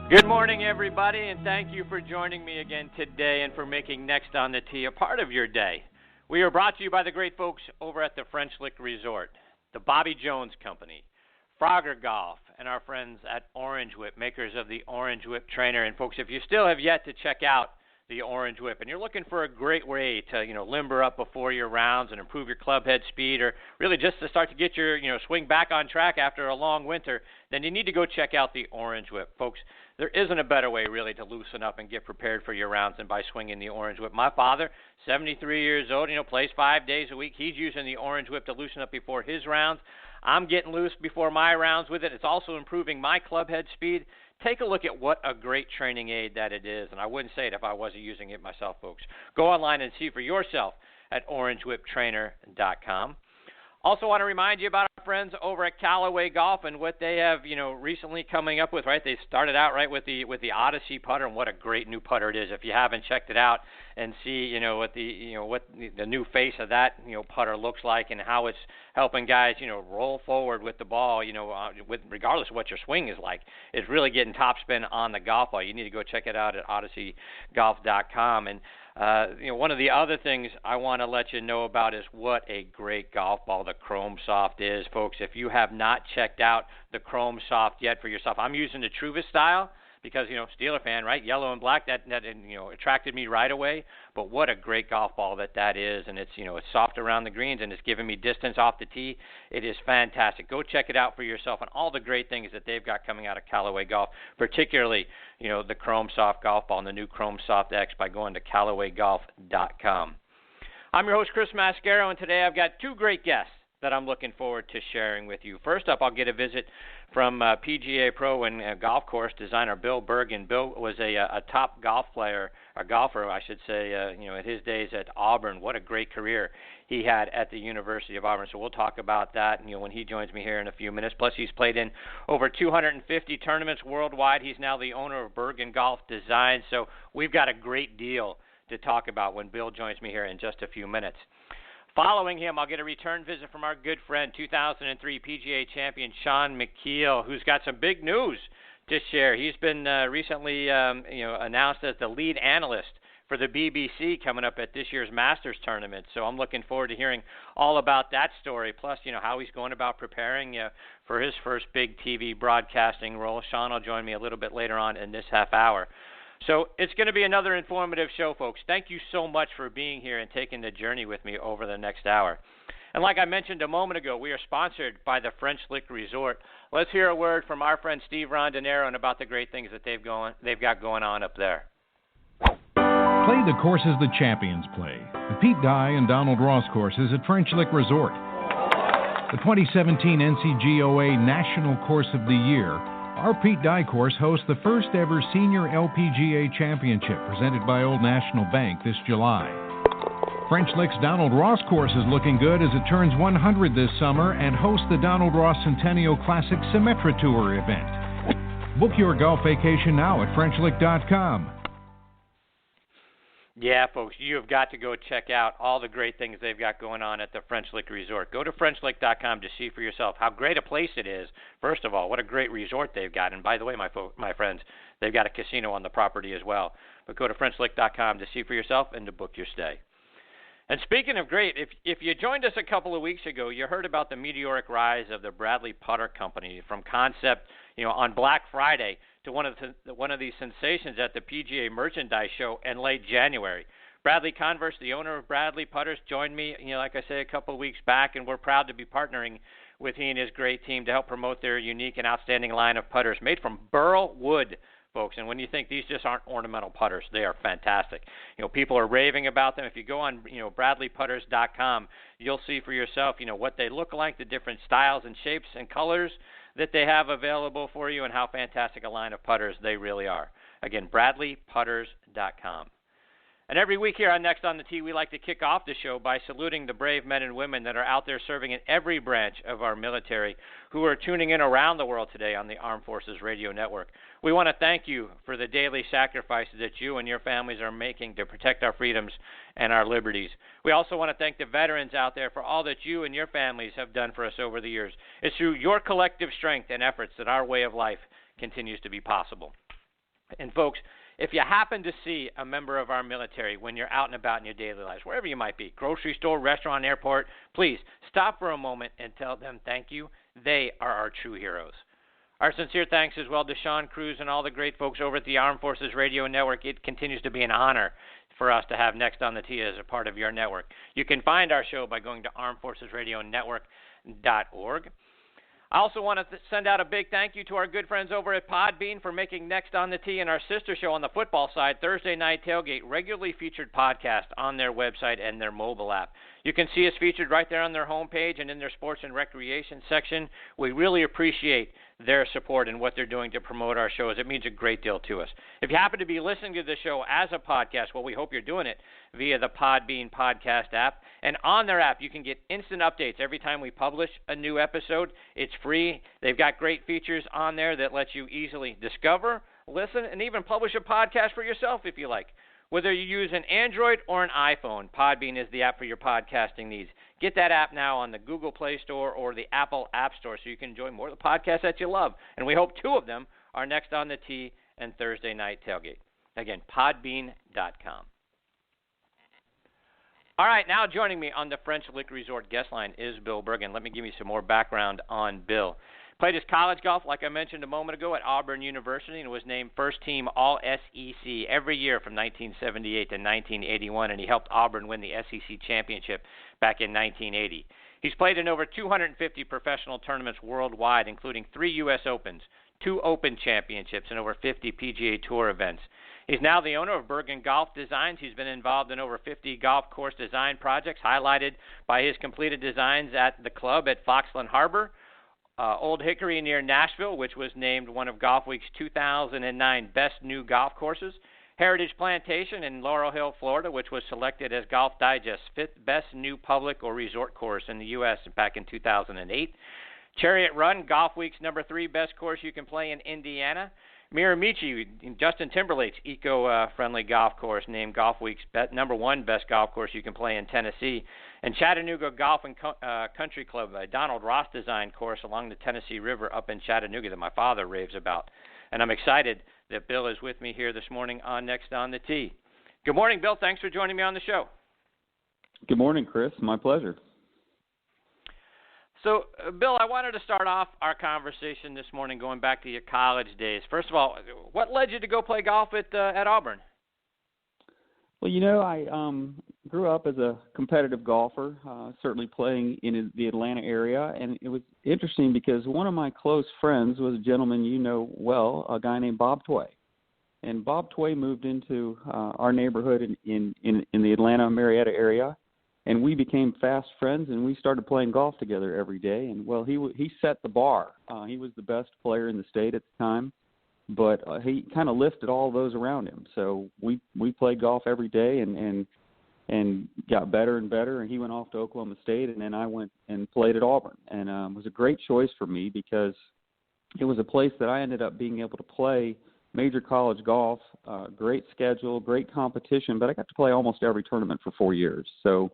Good morning, everybody, and thank you for joining me again today and for making Next on the Tee a part of your day. We are brought to you by the great folks over at the French Lick Resort, the Bobby Jones Company, Frogger Golf, and our friends at Orange Whip, makers of the Orange Whip Trainer. And folks, if you still have yet to check out the Orange Whip, and you're looking for a great way to, limber up before your rounds and improve your club head speed, or really just to start to get your, swing back on track after a long winter, then you need to go check out the Orange Whip. Folks, there isn't a better way really to loosen up and get prepared for your rounds than by swinging the Orange Whip. My father, 73 years old, plays 5 days a week. He's using the Orange Whip to loosen up before his rounds. I'm getting loose before my rounds with it. It's also improving my club head speed. Take a look at what a great training aid that it is, and I wouldn't say it if I wasn't using it myself, folks. Go online and see for yourself at orangewhiptrainer.com. Also want to remind you about our friends over at Callaway Golf and what they have, recently coming up with, right? They started out right with the Odyssey putter, and what a great new putter it is. If you haven't checked it out and see, what the new face of that, putter looks like and how it's helping guys, roll forward with the ball, with regardless of what your swing is like, it's really getting top spin on the golf ball. You need to go check it out at odysseygolf.com. And one of the other things I want to let you know about is what a great golf ball the Chrome Soft is, folks. If you have not checked out the Chrome Soft yet for yourself, I'm using the Truvis style because, Steeler fan, right? Yellow and black, that attracted me right away. But what a great golf ball that is, and it's, it's soft around the greens, and it's giving me distance off the tee. It is fantastic. Go check it out for yourself and all the great things that they've got coming out of Callaway Golf, particularly, the Chrome Soft golf ball and the new Chrome Soft X by going to CallawayGolf.com. I'm your host, Chris Mascaro, and today I've got two great guests that I'm looking forward to sharing with you. First up, I'll get a visit from PGA Pro and golf course designer Bill Bergin. Bill was a top golfer, I should say, at his days at Auburn. What a great career he had at the University of Auburn. So we'll talk about that, when he joins me here in a few minutes. Plus, he's played in over 250 tournaments worldwide. He's now the owner of Bergin Golf Design. So we've got a great deal to talk about when Bill joins me here in just a few minutes. Following him, I'll get a return visit from our good friend, 2003 PGA Champion Shaun Micheel, who's got some big news to share. He's been recently, announced as the lead analyst for the BBC coming up at this year's Masters tournament. So I'm looking forward to hearing all about that story, plus, how he's going about preparing for his first big TV broadcasting role. Shaun will join me a little bit later on in this half hour. So it's going to be another informative show, folks. Thank you so much for being here and taking the journey with me over the next hour. And like I mentioned a moment ago, we are sponsored by the French Lick Resort. Let's hear a word from our friend Steve Rondinero and about the great things that they've got going on up there. Play the courses the champions play. The Pete Dye and Donald Ross courses at French Lick Resort. The 2017 NCGOA National Course of the Year. Our Pete Dye course hosts the first ever Senior LPGA Championship presented by Old National Bank this July. French Lick's Donald Ross course is looking good as it turns 100 this summer and hosts the Donald Ross Centennial Classic Symetra Tour event. Book your golf vacation now at FrenchLick.com. Yeah, folks, you have got to go check out all the great things they've got going on at the French Lick Resort. Go to FrenchLick.com to see for yourself how great a place it is. First of all, what a great resort they've got. And by the way, my friends, they've got a casino on the property as well. But go to FrenchLick.com to see for yourself and to book your stay. And speaking of great, if you joined us a couple of weeks ago, you heard about the meteoric rise of the Bradley Putter Company from concept, on Black Friday to one of these sensations at the PGA Merchandise Show in late January. Bradley Converse, the owner of Bradley Putters, joined me, like I say, a couple of weeks back, and we're proud to be partnering with he and his great team to help promote their unique and outstanding line of putters made from burl wood, folks. And when you think these just aren't ornamental putters, they are fantastic. People are raving about them. If you go on, bradleyputters.com, you'll see for yourself, what they look like, the different styles and shapes and colors that they have available for you, and how fantastic a line of putters they really are. Again, bradleyputters.com. And every week here on Next on the Tee, we like to kick off the show by saluting the brave men and women that are out there serving in every branch of our military who are tuning in around the world today on the Armed Forces Radio Network. We want to thank you for the daily sacrifices that you and your families are making to protect our freedoms and our liberties. We also want to thank the veterans out there for all that you and your families have done for us over the years. It's through your collective strength and efforts that our way of life continues to be possible. And folks, if you happen to see a member of our military when you're out and about in your daily lives, wherever you might be, grocery store, restaurant, airport, please stop for a moment and tell them thank you. They are our true heroes. Our sincere thanks as well to Sean Cruz and all the great folks over at the Armed Forces Radio Network. It continues to be an honor for us to have Next on the Tee as a part of your network. You can find our show by going to armedforcesradionetwork.org. I also want to send out a big thank you to our good friends over at Podbean for making Next on the Tee and our sister show on the football side, Thursday Night Tailgate, regularly featured podcast on their website and their mobile app. You can see us featured right there on their homepage and in their sports and recreation section. We really appreciate their support and what they're doing to promote our shows. It means a great deal to us. If you happen to be listening to the show as a podcast, well, we hope you're doing it via the Podbean podcast app. And on their app, you can get instant updates every time we publish a new episode. It's free. They've got great features on there that let you easily discover, listen, and even publish a podcast for yourself if you like. Whether you use an Android or an iPhone, Podbean is the app for your podcasting needs. Get that app now on the Google Play Store or the Apple App Store so you can enjoy more of the podcasts that you love. And we hope two of them are Next on the Tee and Thursday Night Tailgate. Again, podbean.com. All right, now joining me on the French Lick Resort guest line is Bill Bergin. Let me give you some more background on Bill. Played his college golf, like I mentioned a moment ago, at Auburn University and was named first-team All-SEC every year from 1978 to 1981, and he helped Auburn win the SEC championship back in 1980. He's played in over 250 professional tournaments worldwide, including 3 U.S. Opens, 2 Open Championships, and over 50 PGA Tour events. He's now the owner of Bergin Golf Designs. He's been involved in over 50 golf course design projects, highlighted by his completed designs at the club at Foxland Harbor, Old Hickory near Nashville, which was named one of Golf Week's 2009 Best New Golf Courses, Heritage Plantation in Laurel Hill, Florida, which was selected as Golf Digest's 5th Best New Public or Resort Course in the U.S. back in 2008, Chariot Run, Golf Week's number 3 Best Course you can play in Indiana, Miramichi, Justin Timberlake's eco-friendly golf course, named Golf Week's number 1 best golf course you can play in Tennessee, and Chattanooga Golf and Country Club, a Donald Ross designed course along the Tennessee River up in Chattanooga that my father raves about. And I'm excited that Bill is with me here this morning on Next on the Tee. Good morning, Bill. Thanks for joining me on the show. Good morning, Chris. My pleasure. So, Bill, I wanted to start off our conversation this morning going back to your college days. First of all, what led you to go play golf at Auburn? Well, you know, I grew up as a competitive golfer, certainly playing in the Atlanta area, and it was interesting because one of my close friends was a gentleman you know well, a guy named Bob Tway. And Bob Tway moved into our neighborhood in the Atlanta, Marietta area, and we became fast friends, and we started playing golf together every day. And, well, he set the bar. He was the best player in the state at the time, but he kind of lifted all those around him. So we played golf every day and got better and better, and he went off to Oklahoma State, and then I went and played at Auburn. And it was a great choice for me because it was a place that I ended up being able to play major college golf, great schedule, great competition, but I got to play almost every tournament for 4 years. So,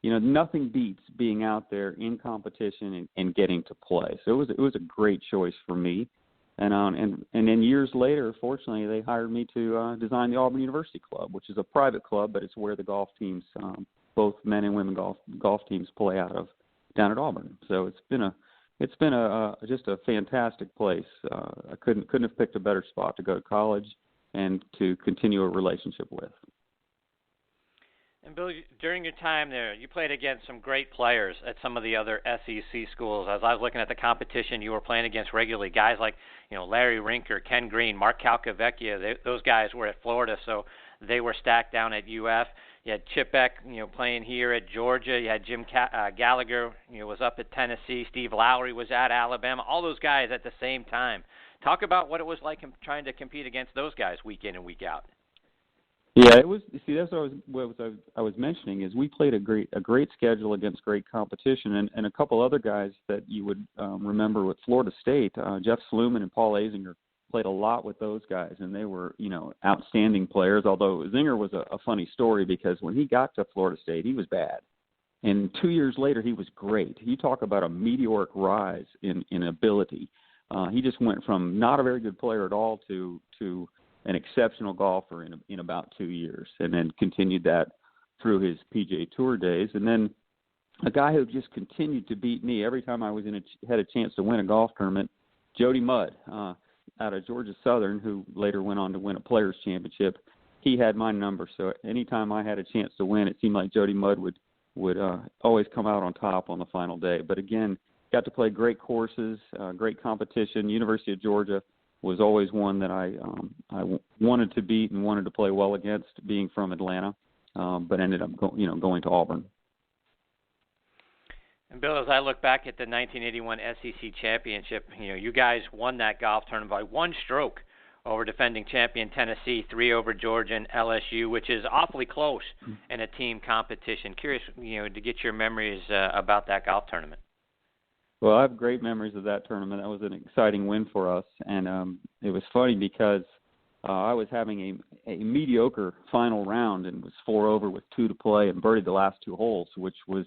you know, nothing beats being out there in competition and getting to play. So it was a great choice for me. And then years later, fortunately, they hired me to design the Auburn University Club, which is a private club, but it's where the golf teams, both men and women golf teams, play out of down at Auburn. So it's been just a fantastic place. I couldn't have picked a better spot to go to college and to continue a relationship with. And Bill, during your time there, you played against some great players at some of the other SEC schools. As I was looking at the competition, you were playing against regularly guys like, you know, Larry Rinker, Ken Green, Mark Calcavecchia. Those guys were at Florida, so they were stacked down at UF. You had Chip Beck, you know, playing here at Georgia. You had Jim Gallagher, you know, was up at Tennessee. Steve Lowry was at Alabama. All those guys at the same time. Talk about what it was like trying to compete against those guys week in and week out. Yeah, it was. See, that's what I was mentioning is we played a great schedule against great competition, and a couple other guys that you would remember with Florida State, Jeff Sluman and Paul Azinger played a lot with those guys, and they were, you know, outstanding players. Although Zinger was a funny story because when he got to Florida State, he was bad, and 2 years later he was great. You talk about a meteoric rise in ability. He just went from not a very good player at all to an exceptional golfer in about 2 years, and then continued that through his PGA Tour days. And then a guy who just continued to beat me every time I was had a chance to win a golf tournament, Jody Mudd, out of Georgia Southern, who later went on to win a Players Championship. He had my number, so anytime I had a chance to win, it seemed like Jody Mudd would always come out on top on the final day. But again, got to play great courses, great competition. University of Georgia was always one that I wanted to beat and wanted to play well against, being from Atlanta, but ended up going to Auburn. And Bill, as I look back at the 1981 SEC Championship, you guys won that golf tournament by one stroke over defending champion Tennessee, 3 over Georgia and LSU, which is awfully close in a team competition. Curious, to get your memories about that golf tournament. Well, I have great memories of that tournament. That was an exciting win for us, and it was funny because I was having a mediocre final round and was 4 over with 2 to play and birdied the last 2 holes, which was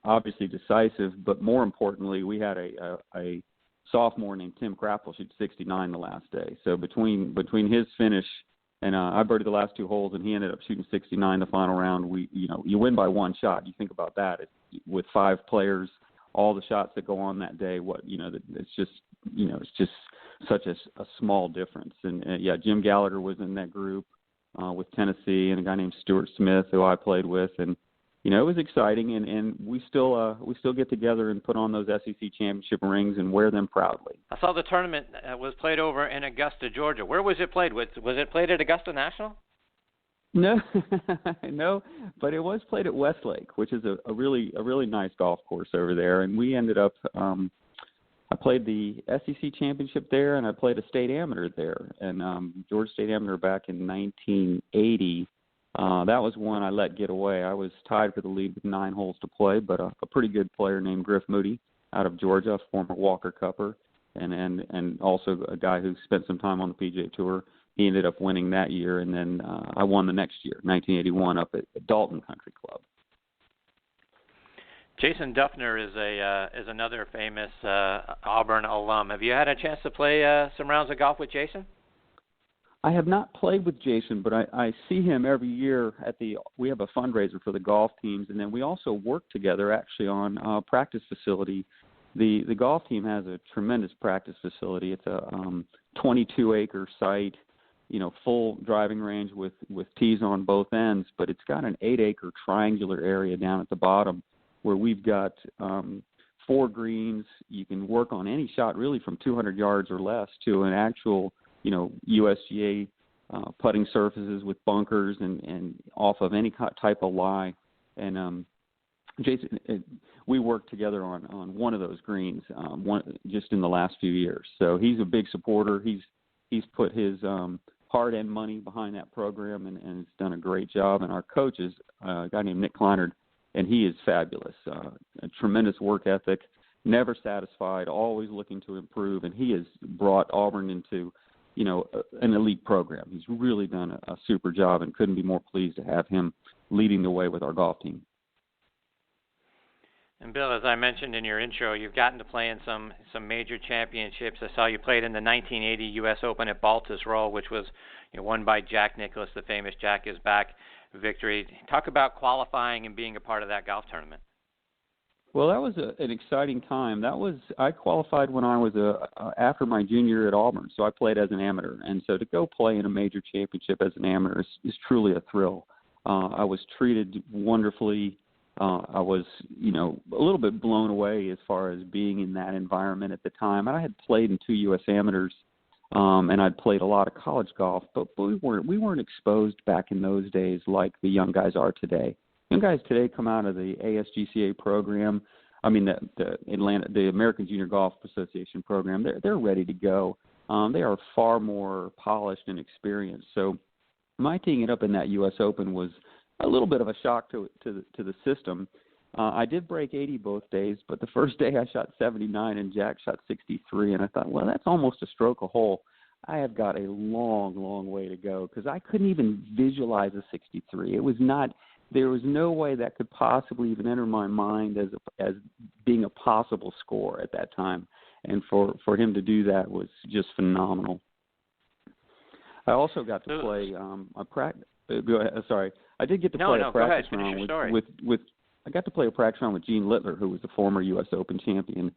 obviously decisive. But more importantly, we had a sophomore named Tim Crappel shoot 69 the last day. So between his finish and I birdied the last 2 holes, and he ended up shooting 69 the final round. You win by one shot. You think about that. With 5 players, all the shots that go on that day, it's just such a small difference. And Jim Gallagher was in that group with Tennessee, and a guy named Stuart Smith, who I played with, and it was exciting. And we still get together and put on those SEC championship rings and wear them proudly. I saw the tournament was played over in Augusta, Georgia. Where was it played? Was it played at Augusta National? No, no, but it was played at Westlake, which is a really nice golf course over there. And we ended up, I played the SEC championship there, and I played a state amateur there, and Georgia State Amateur back in 1980. That was one I let get away. I was tied for the lead with 9 holes to play, but a pretty good player named Griff Moody out of Georgia, a former Walker Cupper, and also a guy who spent some time on the PGA Tour. He ended up winning that year, and then I won the next year, 1981, up at Dalton Country Club. Jason Duffner is another famous Auburn alum. Have you had a chance to play some rounds of golf with Jason? I have not played with Jason, but I see him every year we have a fundraiser for the golf teams, and then we also work together actually on a practice facility. The golf team has a tremendous practice facility. It's a 22-acre site, full driving range with tees on both ends, but it's got an 8-acre triangular area down at the bottom where we've got 4 greens. You can work on any shot really from 200 yards or less to an actual, USGA putting surfaces with bunkers and off of any type of lie. And Jason, we worked together on one of those greens just in the last few years. So he's a big supporter. He's put his hard-end money behind that program and has done a great job. And our coach is a guy named Nick Kleinert, and he is fabulous. A tremendous work ethic, never satisfied, always looking to improve, and he has brought Auburn into, an elite program. He's really done a super job, and couldn't be more pleased to have him leading the way with our golf team. And Bill, as I mentioned in your intro, you've gotten to play in some major championships. I saw you played in the 1980 U.S. Open at Baltusrol, which was won by Jack Nicklaus, the famous Jack is Back victory. Talk about qualifying and being a part of that golf tournament. Well, that was an exciting time. I qualified when I was after my junior year at Auburn, so I played as an amateur. And so to go play in a major championship as an amateur is truly a thrill. I was treated wonderfully. I was, a little bit blown away as far as being in that environment at the time. And I had played in 2 U.S. amateurs, and I'd played a lot of college golf, but we weren't exposed back in those days like the young guys are today. Young guys today come out of the ASGCA program. The American Junior Golf Association program. They're ready to go. They are far more polished and experienced. So my teeing it up in that U.S. Open was a little bit of a shock to the system. I did break 80 both days, but the first day I shot 79 and Jack shot 63, and I thought, well, that's almost a stroke a hole. I have got a long, long way to go because I couldn't even visualize a 63. There was no way that could possibly even enter my mind as being a possible score at that time, and for him to do that was just phenomenal. I also got to play a practice. Go ahead. Sorry, I did get to play a practice round with. I got to play a practice round with Gene Littler, who was the former U.S. Open champion.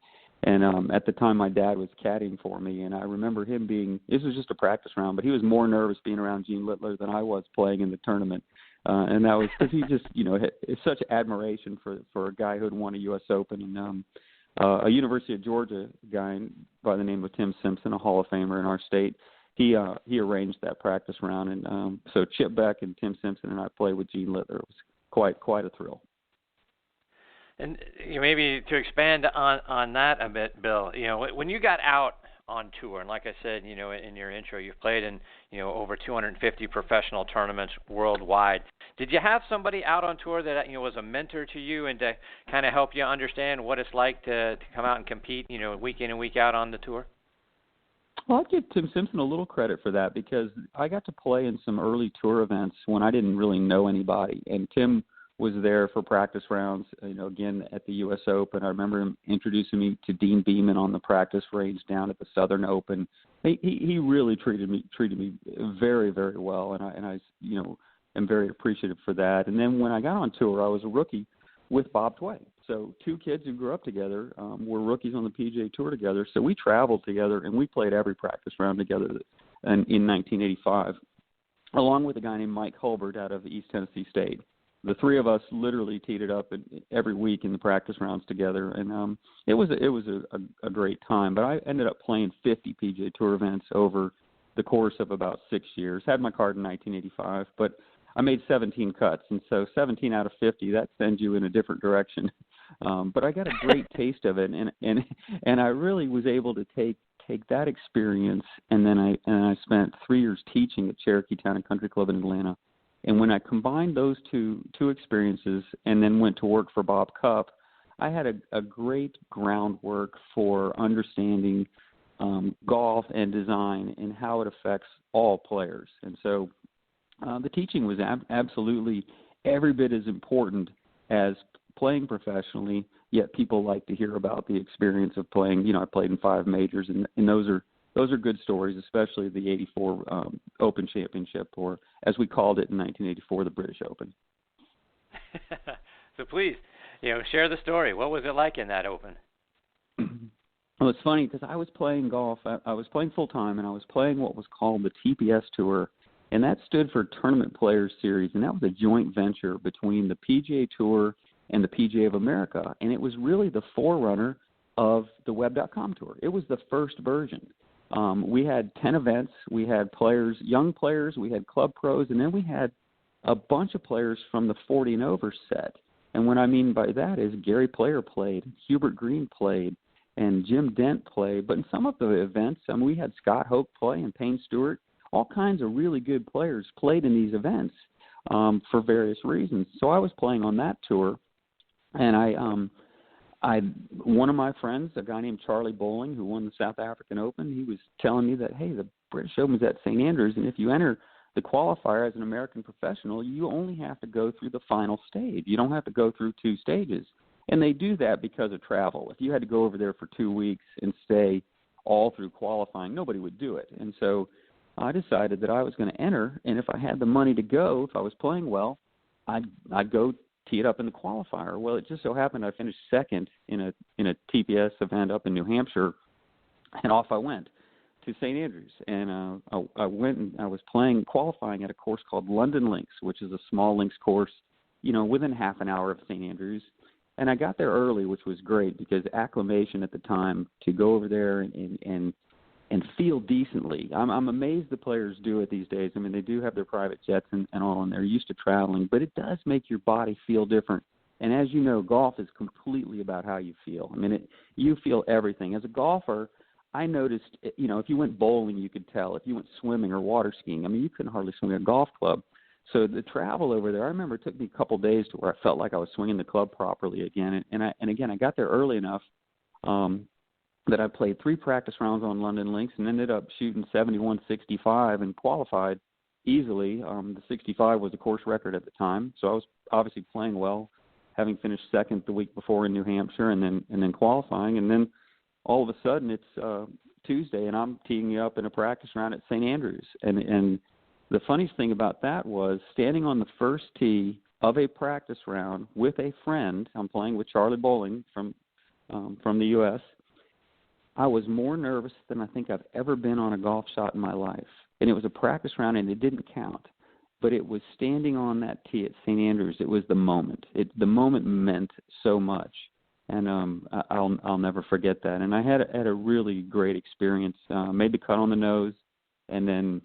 And at the time, my dad was caddying for me, and I remember him being. This was just a practice round, but he was more nervous being around Gene Littler than I was playing in the tournament. And that was because he just, had such admiration for a guy who had won a U.S. Open, and a University of Georgia guy by the name of Tim Simpson, a Hall of Famer in our state. He arranged that practice round, and so Chip Beck and Tim Simpson and I played with Gene Littler. It was quite a thrill. And maybe to expand on that a bit, Bill, when you got out on tour, and like I said, in your intro, you've played in over 250 professional tournaments worldwide. Did you have somebody out on tour that was a mentor to you and to kind of help you understand what it's like to come out and compete, week in and week out on the tour? Well, I'd give Tim Simpson a little credit for that because I got to play in some early tour events when I didn't really know anybody, and Tim was there for practice rounds, again at the U.S. Open. I remember him introducing me to Dean Beeman on the practice range down at the Southern Open. He really treated me very, very well, and I am very appreciative for that. And then when I got on tour, I was a rookie with Bob Tway. So two kids who grew up together were rookies on the PGA Tour together. So we traveled together, and we played every practice round together in 1985, along with a guy named Mike Hulbert out of East Tennessee State. The three of us literally teed it up every week in the practice rounds together, and it was a great time. But I ended up playing 50 PGA Tour events over the course of about 6 years. Had my card in 1985, but I made 17 cuts, and so 17 out of 50, that sends you in a different direction. But I got a great taste of it, and I really was able to take that experience, and then I spent 3 years teaching at Cherokee Town and Country Club in Atlanta. And when I combined those two experiences and then went to work for Bob Cupp, I had a great groundwork for understanding golf and design and how it affects all players. And so the teaching was absolutely every bit as important as playing professionally, yet people like to hear about the experience of playing. I played in 5 majors, and those are good stories, especially the 84 Open Championship, or as we called it in 1984, the British Open. So please, share the story. What was it like in that Open? Well, it's funny because I was playing golf. I was playing full-time, and I was playing what was called the TPS Tour, and that stood for Tournament Players Series, and that was a joint venture between the PGA Tour and the PGA of America, and it was really the forerunner of the Web.com Tour. It was the first version. We had 10 events. We had players, young players. We had club pros, and then we had a bunch of players from the 40 and over set. And what I mean by that is Gary Player played, Hubert Green played, and Jim Dent played. But in some of the events, we had Scott Hoke play and Payne Stewart. All kinds of really good players played in these events for various reasons. So I was playing on that tour, and one of my friends, a guy named Charlie Bowling, who won the South African Open, he was telling me that, hey, the British Open's at St. Andrews, and if you enter the qualifier as an American professional, you only have to go through the final stage. You don't have to go through 2 stages. And they do that because of travel. If you had to go over there for 2 weeks and stay all through qualifying, nobody would do it. And so I decided that I was going to enter, and if I had the money to go, if I was playing well, I'd go tee it up in the qualifier. Well, it just so happened I finished second in a TPS event up in New Hampshire, and off I went to St. Andrews. And I went and I was qualifying at a course called London Links, which is a small links course, within half an hour of St. Andrews. And I got there early, which was great because acclimation at the time to go over there and feel decently. I'm amazed the players do it these days. I mean, they do have their private jets and all, and they're used to traveling, but it does make your body feel different. And as you know, golf is completely about how you feel. I mean, you feel everything. As a golfer, I noticed, if you went bowling, you could tell. If you went swimming or water skiing, you couldn't hardly swing a golf club. So the travel over there, I remember it took me a couple of days to where I felt like I was swinging the club properly again. And again, I got there early enough that I played 3 practice rounds on London Links and ended up shooting 71-65 and qualified easily. The 65 was the course record at the time, so I was obviously playing well, having finished second the week before in New Hampshire and then qualifying. And then all of a sudden it's Tuesday, and I'm teeing you up in a practice round at St. Andrews. And the funniest thing about that was standing on the first tee of a practice round with a friend. I'm playing with Charlie Bowling from the U.S. I was more nervous than I think I've ever been on a golf shot in my life. And it was a practice round, and it didn't count. But it was standing on that tee at St. Andrews. It was the moment. The moment meant so much, and I'll never forget that. And I had a really great experience. Made the cut on the nose, and then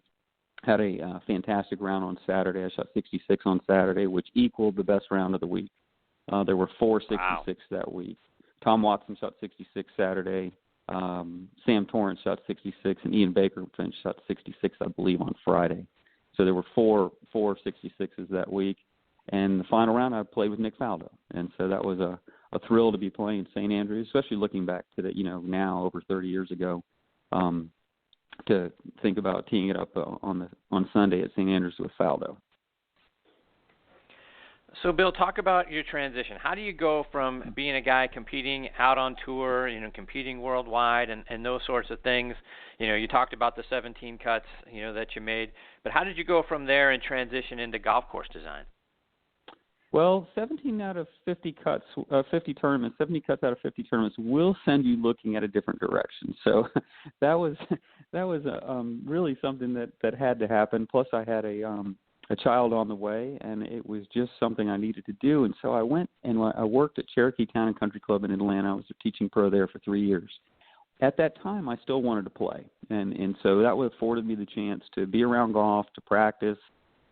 had a fantastic round on Saturday. I shot 66 on Saturday, which equaled the best round of the week. There were 4 66 that week. Tom Watson shot 66 Saturday. Sam Torrance shot 66, and Ian Baker shot 66, I believe, on Friday. So there were four 66s that week. And the final round, I played with Nick Faldo. And so that was a thrill to be playing at St. Andrews, especially looking back to that, now over 30 years ago, to think about teeing it up on Sunday at St. Andrews with Faldo. So, Bill, talk about your transition. How do you go from being a guy competing out on tour, competing worldwide and those sorts of things? You talked about the 17 cuts, that you made. But how did you go from there and transition into golf course design? Well, 17 out of 50 cuts, 50 tournaments, 70 cuts out of 50 tournaments will send you looking at a different direction. So that was really something that had to happen. Plus, I had a child on the way, and it was just something I needed to do. And so I went and I worked at Cherokee Town and Country Club in Atlanta. I was a teaching pro there for 3 years. At that time, I still wanted to play, and so that would afforded me the chance to be around golf, to practice.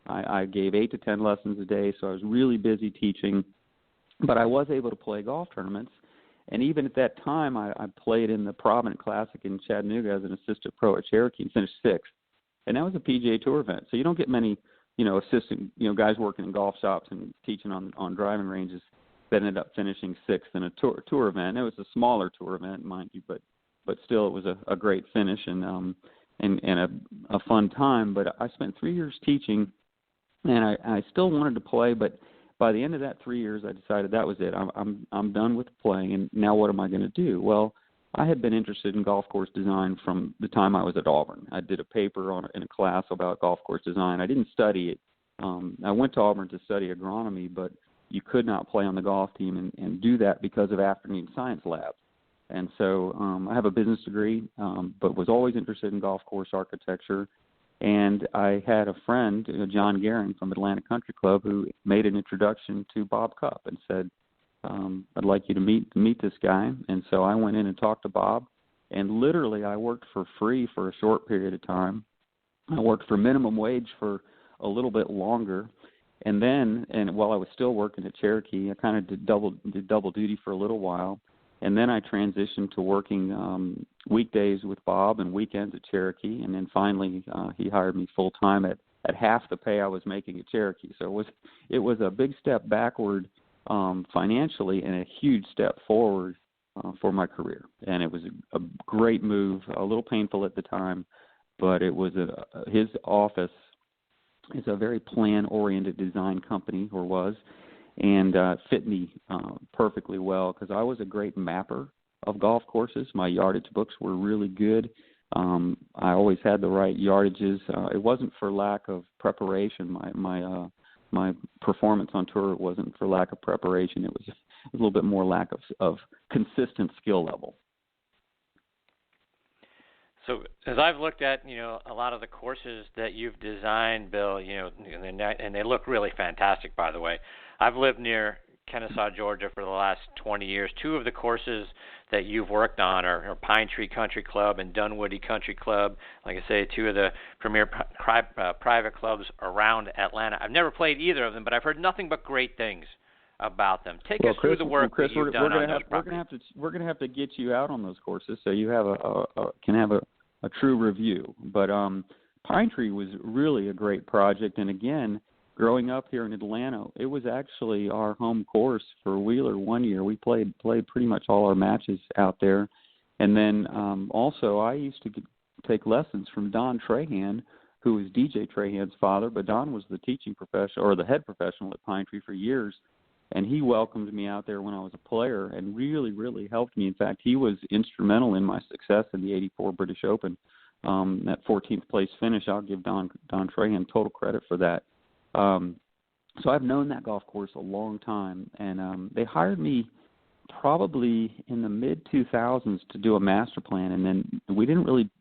I gave 8 to 10 lessons a day, so I was really busy teaching, but I was able to play golf tournaments. And even at that time, I played in the Provident Classic in Chattanooga as an assistant pro at Cherokee and finished 6th. And that was a PGA Tour event, so you don't get many assistant, guys working in golf shops and teaching on driving ranges that ended up finishing 6th in a tour event. It was a smaller tour event, mind you, but still it was a great finish and a fun time. But I spent 3 years teaching, and I still wanted to play, but by the end of that 3 years, I decided that was it. I'm done with playing, and now what am I going to do? Well, I had been interested in golf course design from the time I was at Auburn. I did a paper in a class about golf course design. I didn't study it. I went to Auburn to study agronomy, but you could not play on the golf team and do that because of afternoon science labs. And so I have a business degree, but was always interested in golf course architecture. And I had a friend, John Guerin from Atlanta Country Club, who made an introduction to Bob Cupp and said, I'd like you to meet this guy. And so I went in and talked to Bob, and literally I worked for free for a short period of time. I worked for minimum wage for a little bit longer. And while I was still working at Cherokee, I kind of did double duty for a little while. And then I transitioned to working weekdays with Bob and weekends at Cherokee. And then finally he hired me full time at half the pay I was making at Cherokee. So it was a big step backward financially and a huge step forward for my career. And it was a great move, a little painful at the time, but it was his office is a very plan-oriented design company, or was, and fit me perfectly well because I was a great mapper of golf courses. My yardage books were really good. I always had the right yardages. It wasn't for lack of preparation. My performance on tour wasn't for lack of preparation. It was a little bit more lack of consistent skill level. So as I've looked at, a lot of the courses that you've designed, Bill, and they look really fantastic, by the way. I've lived near Kennesaw, Georgia for the last 20 years. 2 of the courses that you've worked on are Pine Tree Country Club and Dunwoody Country Club. Like I say, 2 of the premier private clubs around Atlanta. I've never played either of them, but I've heard nothing but great things about them. Take us through the work that you've done on those properties. We're going to have to get you out on those courses so you have can have a true review. But Pine Tree was really a great project, and again, growing up here in Atlanta, it was actually our home course for Wheeler one year. We played pretty much all our matches out there. And then also I used to take lessons from Don Trahan, who was DJ Trahan's father, but Don was the teaching professional or the head professional at Pine Tree for years. And he welcomed me out there when I was a player and really, really helped me. In fact, he was instrumental in my success in the '84 British Open. That 14th place finish, I'll give Don Trahan total credit for that. So I've known that golf course a long time, and they hired me probably in the mid-2000s to do a master plan, and then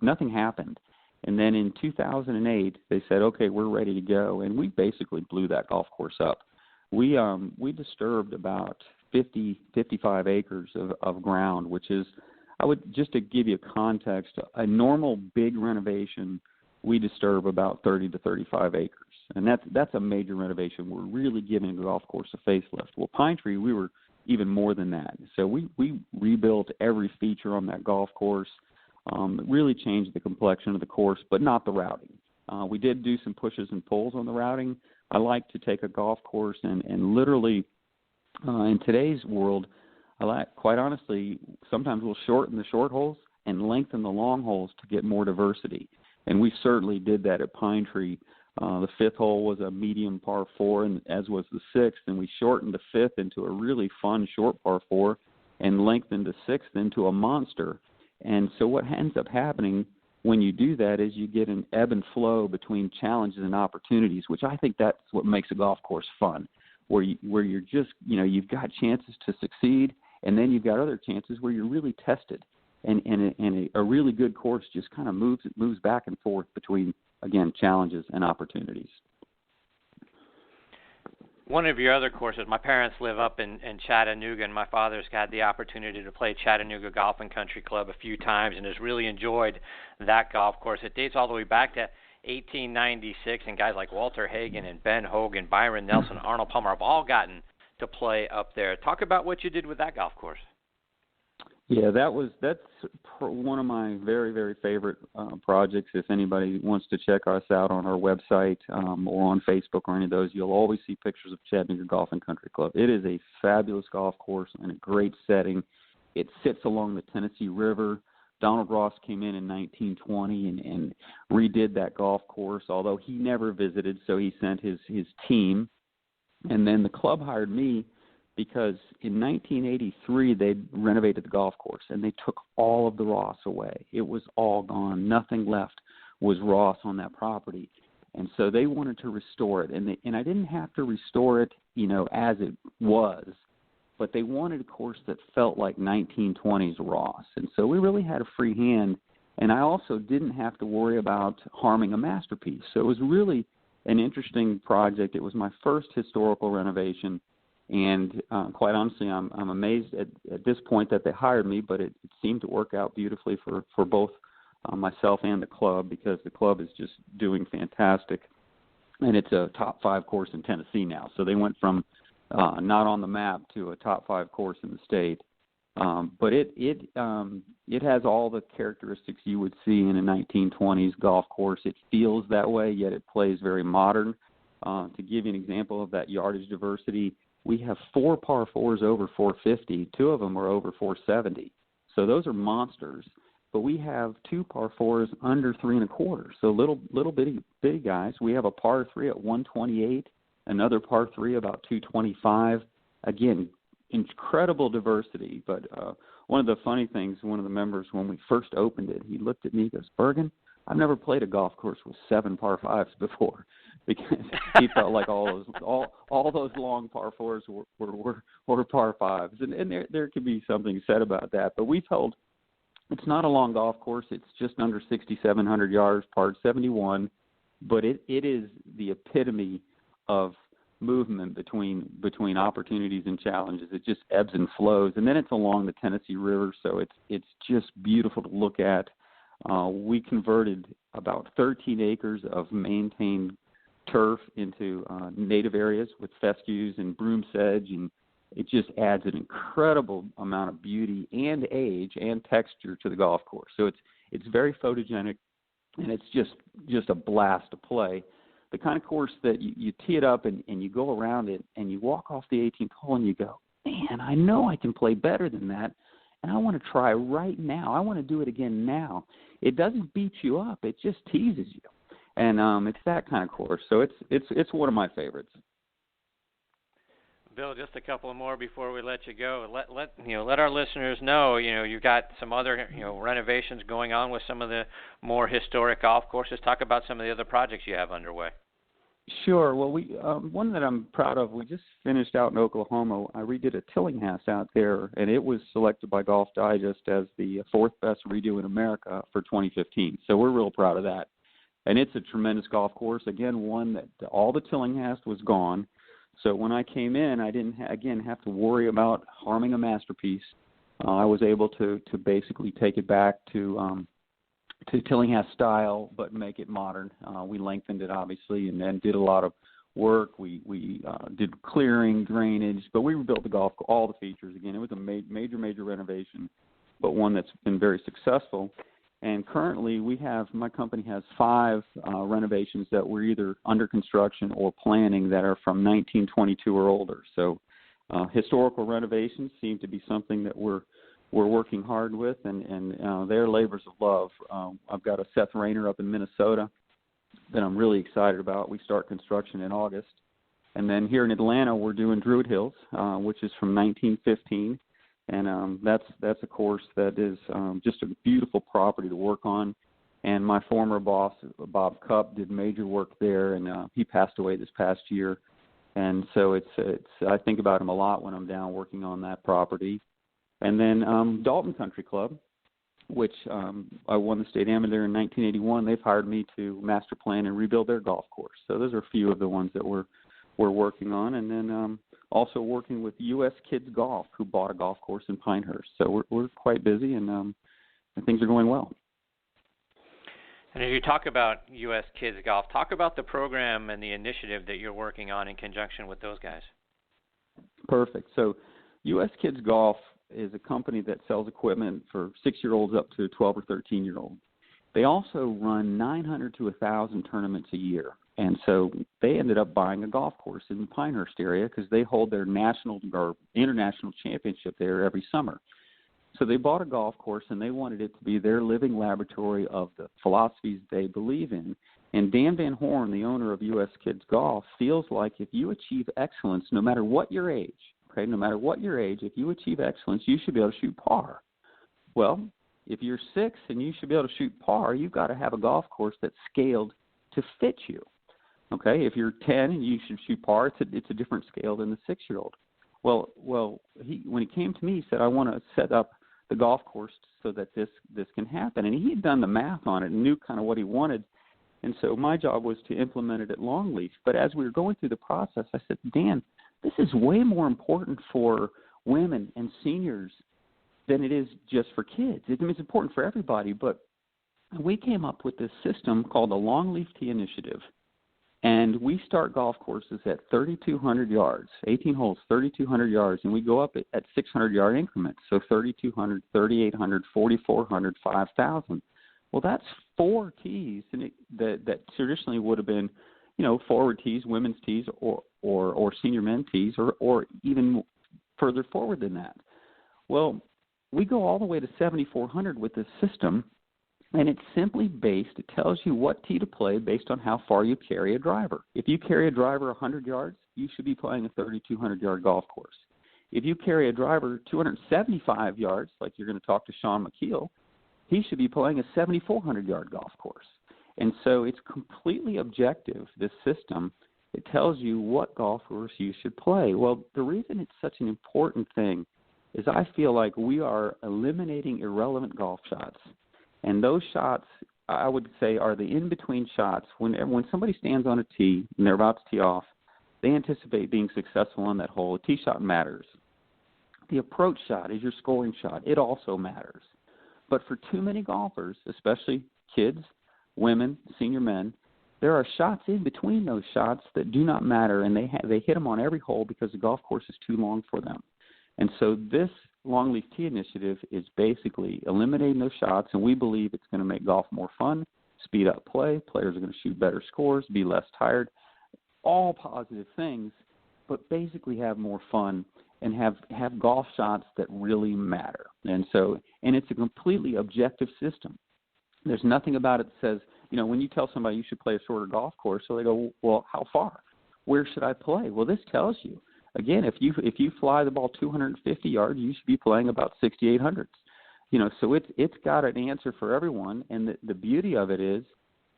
nothing happened. And then in 2008, they said, okay, we're ready to go, and we basically blew that golf course up. We disturbed about 55 acres of ground, which is, just to give you a context, a normal big renovation, we disturb about 30 to 35 acres. And that's a major renovation. We're really giving the golf course a facelift. Well, Pine Tree, we were even more than that. So we rebuilt every feature on that golf course, really changed the complexion of the course, but not the routing. We did do some pushes and pulls on the routing. I like to take a golf course and literally, in today's world, quite honestly, sometimes we'll shorten the short holes and lengthen the long holes to get more diversity. And we certainly did that at Pine Tree. The fifth hole was a medium par 4, and as was the sixth, and we shortened the fifth into a really fun short par 4 and lengthened the sixth into a monster. And so what ends up happening when you do that is you get an ebb and flow between challenges and opportunities, which I think that's what makes a golf course fun, where you're just, you've got chances to succeed, and then you've got other chances where you're really tested. And a really good course just kind of moves back and forth between, again, challenges and opportunities. One of your other courses, my parents live up in Chattanooga, and my father's had the opportunity to play Chattanooga Golf and Country Club a few times and has really enjoyed that golf course. It dates all the way back to 1896, and guys like Walter Hagen and Ben Hogan, Byron Nelson, Arnold Palmer have all gotten to play up there. Talk about what you did with that golf course. Yeah, that's one of my very, very favorite projects. If anybody wants to check us out on our website or on Facebook or any of those, you'll always see pictures of Chattanooga Golf and Country Club. It is a fabulous golf course and a great setting. It sits along the Tennessee River. Donald Ross came in 1920 and redid that golf course, although he never visited, so he sent his team. And then the club hired me because in 1983 they renovated the golf course and they took all of the Ross away. It was all gone. Nothing left was Ross on that property. And so they wanted to restore it. And I didn't have to restore it, as it was, but they wanted a course that felt like 1920s Ross. And so we really had a free hand. And I also didn't have to worry about harming a masterpiece. So it was really an interesting project. It was my first historical renovation. And quite honestly, I'm amazed at this point that they hired me, but it seemed to work out beautifully for both myself and the club, because the club is just doing fantastic. And it's a top 5 course in Tennessee now. So they went from not on the map to a top 5 course in the state. But it has all the characteristics you would see in a 1920s golf course. It feels that way, yet it plays very modern. To give you an example of that yardage diversity, we have 4 par 4s over 450. 2 of them are over 470. So those are monsters. But we have 2 par 4s under 3 1/4. So little bitty guys. We have a par 3 at 128, another par 3 about 225. Again, incredible diversity. But one of the funny things, one of the members, when we first opened it, he looked at me and goes, "Bergin, I've never played a golf course with 7 par 5s before," because he felt like all those long par 4s were par 5s, and there could be something said about that. But we felt it's not a long golf course; it's just under 6,700 yards, par 71, but it is the epitome of movement between opportunities and challenges. It just ebbs and flows, and then it's along the Tennessee River, so it's just beautiful to look at. We converted about 13 acres of maintained turf into native areas with fescues and broom sedge, and it just adds an incredible amount of beauty and age and texture to the golf course. So it's very photogenic, and it's just a blast to play. The kind of course that you tee it up and you go around it and you walk off the 18th hole and you go, man, I know I can play better than that, and I want to try right now. I want to do it again now. It doesn't beat you up. It just teases you. And it's that kind of course. So it's one of my favorites. Bill, just a couple more before we let you go. Let our listeners know, you've got some other, renovations going on with some of the more historic golf courses. Talk about some of the other projects you have underway. Sure. Well, we one that I'm proud of, we just finished out in Oklahoma. I redid a Tillinghast out there, and it was selected by Golf Digest as the fourth best redo in America for 2015. So we're real proud of that. And it's a tremendous golf course. Again, one that all the Tillinghast was gone. So when I came in, I didn't, have to worry about harming a masterpiece. I was able to basically take it back to Tillinghast style, but make it modern. We lengthened it, obviously, and then did a lot of work. We did clearing, drainage, but we rebuilt the golf, all the features. Again, it was a major renovation, but one that's been very successful. And currently, my company has 5 renovations that we're either under construction or planning that are from 1922 or older. So historical renovations seem to be something that we're working hard with, and they're labors of love. I've got a Seth Rayner up in Minnesota that I'm really excited about. We start construction in August. And then here in Atlanta, we're doing Druid Hills, which is from 1915. And that's a course that is just a beautiful property to work on. And my former boss, Bob Cupp, did major work there, and he passed away this past year. And so it's I think about him a lot when I'm down working on that property. And then Dalton Country Club, which I won the state amateur there in 1981. They've hired me to master plan and rebuild their golf course. So those are a few of the ones that we're working on. And then also working with U.S. Kids Golf, who bought a golf course in Pinehurst. So we're quite busy, and things are going well. And as you talk about U.S. Kids Golf, talk about the program and the initiative that you're working on in conjunction with those guys. Perfect. So U.S. Kids Golf is a company that sells equipment for 6-year-olds up to 12 or 13-year-olds. They also run 900 to 1,000 tournaments a year. And so they ended up buying a golf course in the Pinehurst area because they hold their national or international championship there every summer. So they bought a golf course, and they wanted it to be their living laboratory of the philosophies they believe in. And Dan Van Horn, the owner of U.S. Kids Golf, feels like if you achieve excellence, no matter what your age, if you achieve excellence, you should be able to shoot par. Well, if you're 6 and you should be able to shoot par, you've got to have a golf course that's scaled to fit you. Okay, if you're 10 and you should shoot par, it's a different scale than the 6-year-old. Well, when he came to me, he said, I want to set up the golf course so that this can happen. And he had done the math on it and knew kind of what he wanted. And so my job was to implement it at Longleaf. But as we were going through the process, I said, Dan, this is way more important for women and seniors than it is just for kids. It's important for everybody. But we came up with this system called the Longleaf Tee Initiative. And we start golf courses at 3,200 yards, 18 holes, 3,200 yards, and we go up at 600-yard increments, so 3,200, 3,800, 4,400, 5,000. Well, that's 4 tees that traditionally would have been, forward tees, women's tees, or senior men tees, or even further forward than that. Well, we go all the way to 7,400 with this system. And it's simply it tells you what tee to play based on how far you carry a driver. If you carry a driver 100 yards, you should be playing a 3,200-yard golf course. If you carry a driver 275 yards, like you're going to talk to Shaun Micheel, he should be playing a 7,400-yard golf course. And so it's completely objective, this system. It tells you what golf course you should play. Well, the reason it's such an important thing is I feel like we are eliminating irrelevant golf shots. And those shots, I would say, are the in-between shots. When somebody stands on a tee and they're about to tee off, they anticipate being successful on that hole. A tee shot matters. The approach shot is your scoring shot. It also matters. But for too many golfers, especially kids, women, senior men, there are shots in between those shots that do not matter, and they hit them on every hole because the golf course is too long for them. And so this Longleaf Tee Initiative is basically eliminating those shots, and we believe it's going to make golf more fun, speed up play, players are going to shoot better scores, be less tired, all positive things, but basically have more fun and have golf shots that really matter. And it's a completely objective system. There's nothing about it that says, when you tell somebody you should play a shorter golf course, so they go, well, how far? Where should I play? Well, this tells you. again, if you fly the ball 250 yards, you should be playing about 6,800s. So it's got an answer for everyone. And the beauty of it is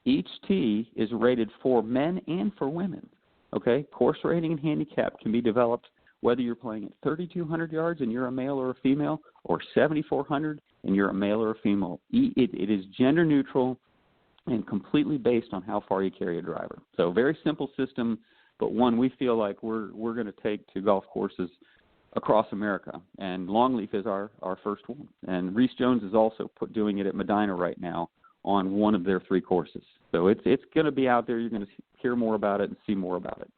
each tee is rated for men and for women. Okay, course rating and handicap can be developed whether you're playing at 3,200 yards and you're a male or a female, or 7,400 and you're a male or a female. It is gender neutral and completely based on how far you carry a driver. So very simple system, but one we feel like we're going to take to golf courses across America. And Longleaf is our first one. And Reese Jones is also doing it at Medina right now on one of their 3 courses. So it's going to be out there. You're going to hear more about it and see more about it.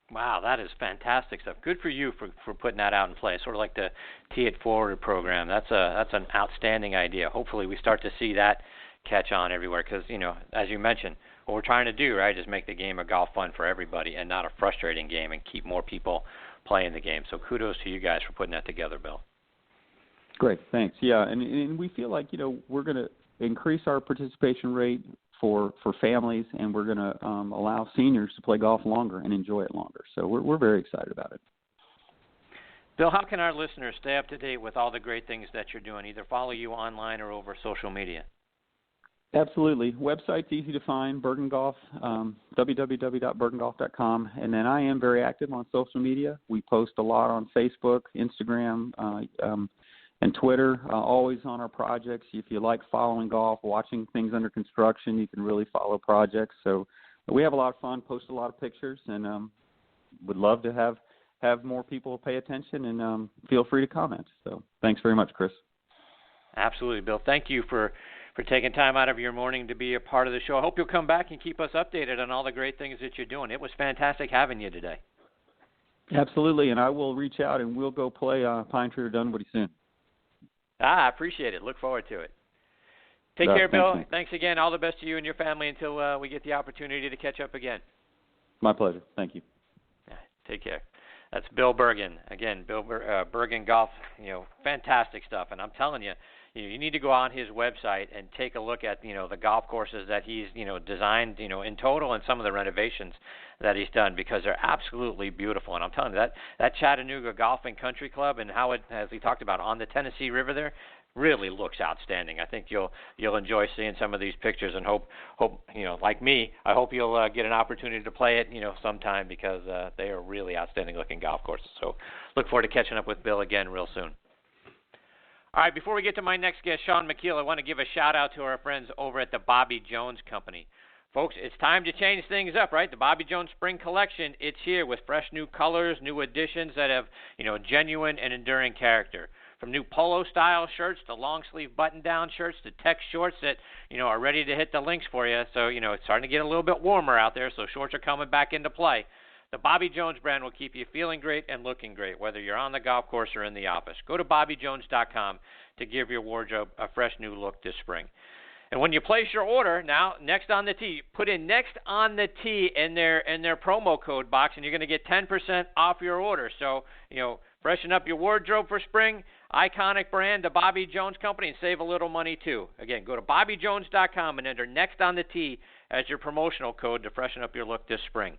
Wow, that is fantastic stuff. Good for you for putting that out in place, sort of like the Tee It Forward program. That's an outstanding idea. Hopefully we start to see that catch on everywhere because, as you mentioned, what we're trying to do, right, is make the game of golf fun for everybody and not a frustrating game and keep more people playing the game. So kudos to you guys for putting that together, Bill. Great, thanks. Yeah, and we feel like, we're going to increase our participation rate for families, and we're going to allow seniors to play golf longer and enjoy it longer. So we're very excited about it. Bill, how can our listeners stay up to date with all the great things that you're doing, either follow you online or over social media? Absolutely. Website's easy to find, Bergin Golf, www.bergingolf.com. And then I am very active on social media. We post a lot on Facebook, Instagram, and Twitter, always on our projects. If you like following golf, watching things under construction, you can really follow projects. So we have a lot of fun, post a lot of pictures, and would love to have more people pay attention, and feel free to comment. So thanks very much, Chris. Absolutely, Bill. Thank you for taking time out of your morning to be a part of the show. I hope you'll come back and keep us updated on all the great things that you're doing. It was fantastic having you today. Absolutely, and I will reach out, and we'll go play Pine Tree or Dunwoody soon. I appreciate it. Look forward to it. Take care, Bill. Thanks again. All the best to you and your family until we get the opportunity to catch up again. My pleasure. Thank you. Take care. That's Bill Bergin. Again, Bill Bergin Golf, fantastic stuff. And I'm telling you, you need to go on his website and take a look at, the golf courses that he's, designed, in total, and some of the renovations that he's done, because they're absolutely beautiful. And I'm telling you, that Chattanooga Golf and Country Club and how it, as we talked about, on the Tennessee River there, really looks outstanding. I think you'll enjoy seeing some of these pictures, and hope like me, I hope you'll get an opportunity to play it, sometime, because they are really outstanding looking golf courses. So look forward to catching up with Bill again real soon. All right, before we get to my next guest, Shaun Micheel, I want to give a shout-out to our friends over at the Bobby Jones Company. Folks, it's time to change things up, right? The Bobby Jones Spring Collection, it's here with fresh new colors, new additions that have, genuine and enduring character. From new polo-style shirts to long-sleeve button-down shirts to tech shorts that, are ready to hit the links for you. So, it's starting to get a little bit warmer out there, so shorts are coming back into play. The Bobby Jones brand will keep you feeling great and looking great, whether you're on the golf course or in the office. Go to BobbyJones.com to give your wardrobe a fresh new look this spring. And when you place your order, now, next on the tee, put in next on the tee in their promo code box, and you're going to get 10% off your order. So, freshen up your wardrobe for spring, iconic brand, the Bobby Jones Company, and save a little money too. Again, go to BobbyJones.com and enter next on the tee as your promotional code to freshen up your look this spring.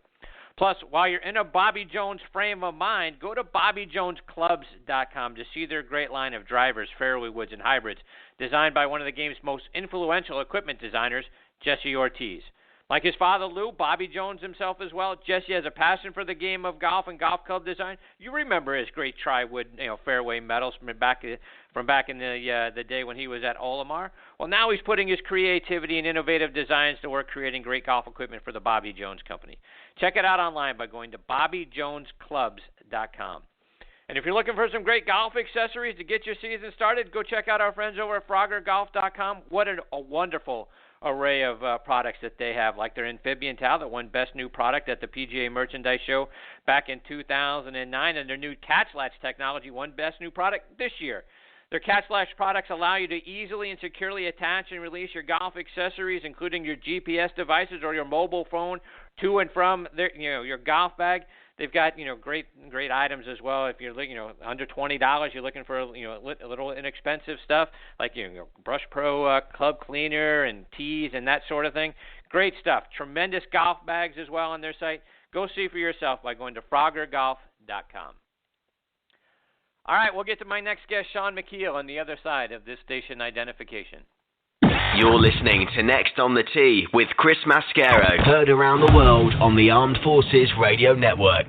Plus, while you're in a Bobby Jones frame of mind, go to BobbyJonesClubs.com to see their great line of drivers, fairway woods, and hybrids, designed by one of the game's most influential equipment designers, Jesse Ortiz. Like his father, Lou, Bobby Jones himself as well, Jesse has a passion for the game of golf and golf club design. You remember his great tri-wood, fairway metals from back in the day when he was at Olimar. Well, now he's putting his creativity and innovative designs to work, creating great golf equipment for the Bobby Jones Company. Check it out online by going to BobbyJonesClubs.com. And if you're looking for some great golf accessories to get your season started, go check out our friends over at FroggerGolf.com. What a wonderful array of products that they have, like their amphibian towel that won Best New Product at the PGA Merchandise Show back in 2009, and their new Catch Latch technology won Best New Product this year. Their Catch Latch products allow you to easily and securely attach and release your golf accessories, including your GPS devices or your mobile phone, to and from your golf bag. They've got great items as well. If you're under $20, you're looking for a little inexpensive stuff like Brush Pro club cleaner and teas and that sort of thing. Great stuff. Tremendous golf bags as well on their site. Go see for yourself by going to froggergolf.com. All right, we'll get to my next guest, Shaun Micheel, on the other side of this station identification. You're listening to Next on the Tee with Chris Mascaro, heard around the world on the Armed Forces Radio Network.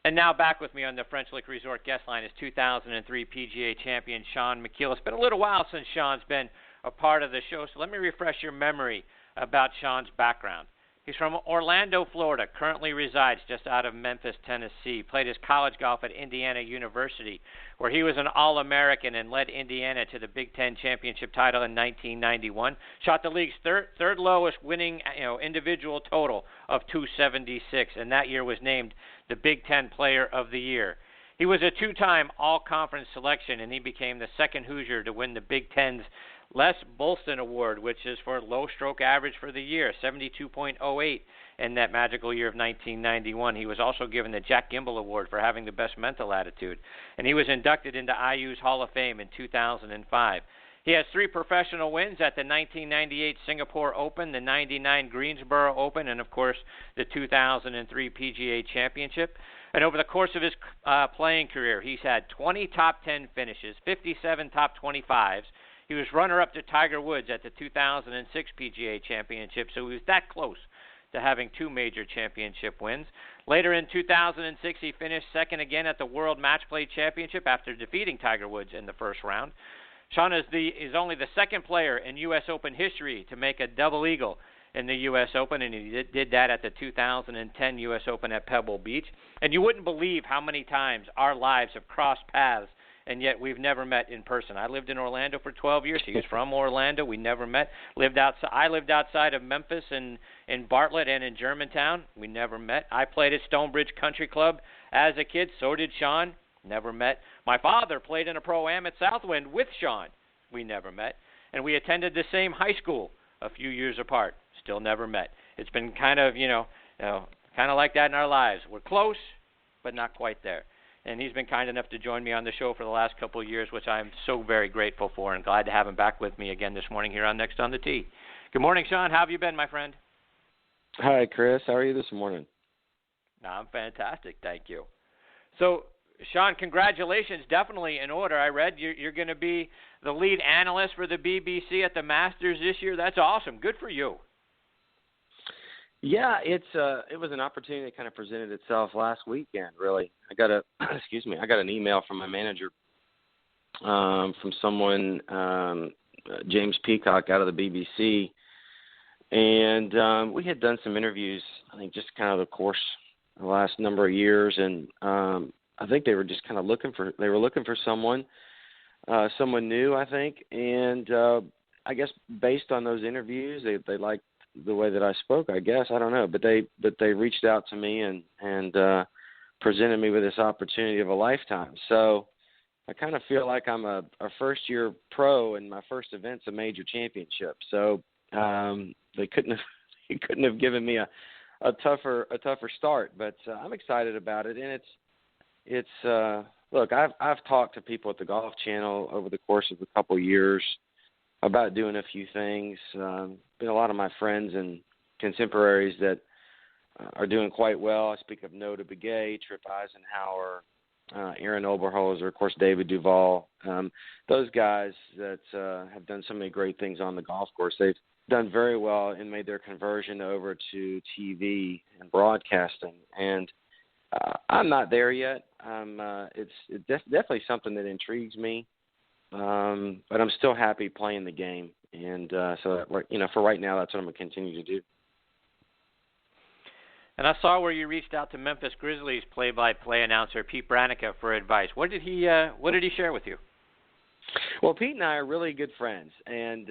And now back with me on the French Lick Resort guest line is 2003 PGA champion Shaun Micheel. It's been a little while since Shaun's been a part of the show, so let me refresh your memory about Shaun's background. He's from Orlando, Florida, currently resides just out of Memphis, Tennessee. Played his college golf at Indiana University, where he was an All-American and led Indiana to the Big Ten championship title in 1991. Shot the league's third lowest winning individual total of 276, and that year was named the Big Ten Player of the Year. He was a two-time All-Conference selection, and he became the second Hoosier to win the Big Ten's Les Bolston Award, which is for low stroke average for the year, 72.08 in that magical year of 1991. He was also given the Jack Gimble Award for having the best mental attitude, and he was inducted into IU's Hall of Fame in 2005. He has 3 professional wins at the 1998 Singapore Open, the 99 Greensboro Open, and, of course, the 2003 PGA Championship. And over the course of his playing career, he's had 20 top 10 finishes, 57 top 25s. He was runner-up to Tiger Woods at the 2006 PGA Championship, so he was that close to having 2 major championship wins. Later in 2006, he finished second again at the World Match Play Championship after defeating Tiger Woods in the first round. Shaun is only the second player in U.S. Open history to make a double eagle in the U.S. Open, and he did that at the 2010 U.S. Open at Pebble Beach. And you wouldn't believe how many times our lives have crossed paths, and yet we've never met in person. I lived in Orlando for 12 years. He was from Orlando. We never met. I lived outside of Memphis and in Bartlett and in Germantown. We never met. I played at Stonebridge Country Club as a kid. So did Shaun. Never met. My father played in a Pro-Am at Southwind with Shaun. We never met. And we attended the same high school a few years apart. Still never met. It's been kind of like that in our lives. We're close, but not quite there. And he's been kind enough to join me on the show for the last couple of years, which I'm so very grateful for, and glad to have him back with me again this morning here on Next on the Tee. Good morning, Shaun. How have you been, my friend? Hi, Chris. How are you this morning? I'm fantastic, thank you. So, Shaun, congratulations. Definitely in order. I read you're going to be the lead analyst for the BBC at the Masters this year. That's awesome. Good for you. Yeah, it was an opportunity that kind of presented itself last weekend. Really, I got an email from my manager, from someone, James Peacock out of the BBC, and we had done some interviews. I think just kind of the course the last number of years, and I think they were just kind of looking for someone new. I think, and I guess based on those interviews, they liked the way that I spoke, I guess. I don't know, but they reached out to me and presented me with this opportunity of a lifetime. So I kind of feel like I'm a first year pro, and my first event's a major championship. So they couldn't have given me a tougher start, but I'm excited about it. And it's look, I've talked to people at the Golf Channel over the course of a couple of years about doing a few things. Been a lot of my friends and contemporaries that are doing quite well. I speak of Noah Begay, Trip Eisenhower, Aaron Oberholzer, of course, David Duval. Those guys that have done so many great things on the golf course. They've done very well and made their conversion over to TV and broadcasting. And I'm not there yet. It's definitely something that intrigues me. But I'm still happy playing the game, and so for right now, that's what I'm going to continue to do. And I saw where you reached out to Memphis Grizzlies play-by-play announcer Pete Branica for advice. What did he share with you? Well, Pete and I are really good friends, and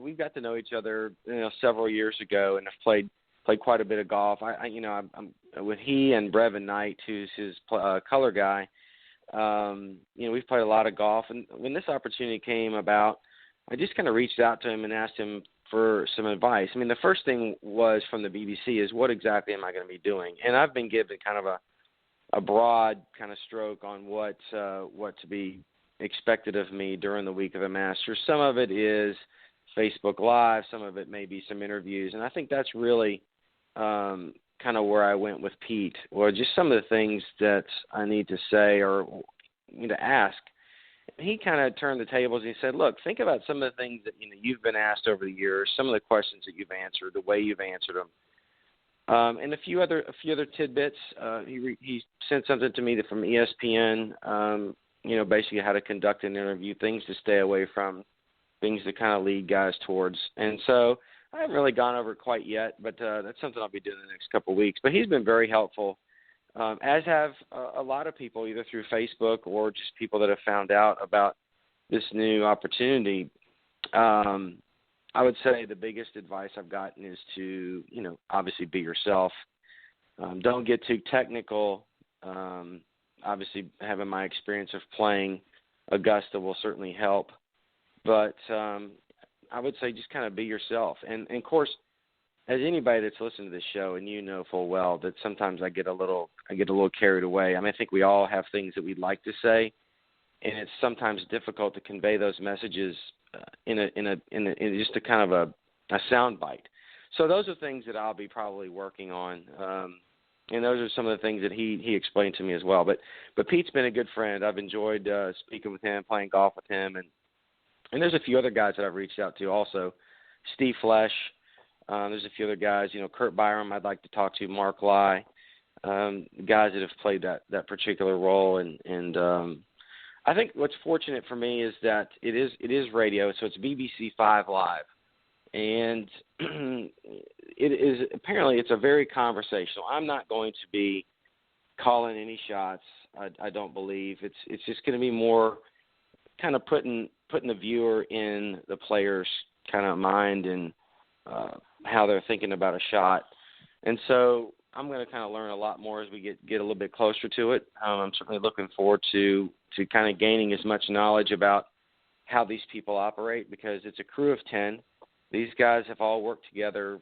we've got to know each other several years ago, and have played quite a bit of golf. I'm with he and Brevin Knight, who's his color guy. We've played a lot of golf, and when this opportunity came about, I just kind of reached out to him and asked him for some advice. I mean, the first thing was from the BBC is, what exactly am I going to be doing? And I've been given kind of a broad kind of stroke on what to be expected of me during the week of the Masters. Some of it is Facebook Live. Some of it may be some interviews. And I think that's really kind of where I went with Pete, or just some of the things that I need to say or need to ask. He kind of turned the tables and he said, look, think about some of the things that you've been asked over the years, some of the questions that you've answered, the way you've answered them. And a few other tidbits. He sent something to me from ESPN, basically how to conduct an interview, things to stay away from, things to kind of lead guys towards. And so I haven't really gone over it quite yet, but that's something I'll be doing in the next couple of weeks. But he's been very helpful, as have a lot of people, either through Facebook or just people that have found out about this new opportunity. I would say the biggest advice I've gotten is to, obviously be yourself. Don't get too technical. Obviously, having my experience of playing Augusta will certainly help. But I would say just kind of be yourself. And of course, as anybody that's listened to this show, and you know full well that sometimes I get a little carried away. I mean, I think we all have things that we'd like to say, and it's sometimes difficult to convey those messages in just a kind of a sound bite. So those are things that I'll be probably working on, and those are some of the things that he explained to me as well. But Pete's been a good friend. I've enjoyed speaking with him, playing golf with him, and there's a few other guys that I've reached out to also. Steve Flesh, there's a few other guys. Kurt Byram I'd like to talk to, Mark Lai, guys that have played that particular role, and I think what's fortunate for me is that it is radio, so it's BBC 5 Live, and it's a very conversational. I'm not going to be calling any shots. I don't believe it's just going to be more kind of putting the viewer in the player's kind of mind and how they're thinking about a shot, and so I'm going to kind of learn a lot more as we get a little bit closer to it. I'm certainly looking forward to kind of gaining as much knowledge about how these people operate, because it's a crew of 10. These guys have all worked together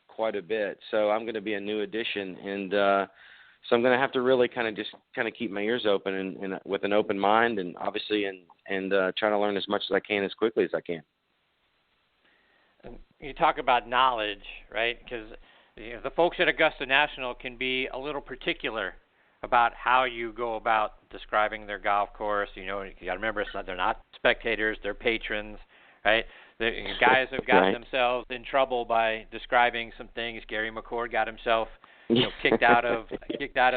quite a bit. So I'm going to be a new addition, and so I'm going to have to really kind of keep my ears open and with an open mind, and obviously and try to learn as much as I can as quickly as I can. You talk about knowledge, right? Because the folks at Augusta National can be a little particular about how you go about describing their golf course. You got to remember, they're not spectators; they're patrons, right? The guys have gotten themselves in trouble by describing some things. Gary McCord got himself, kicked out of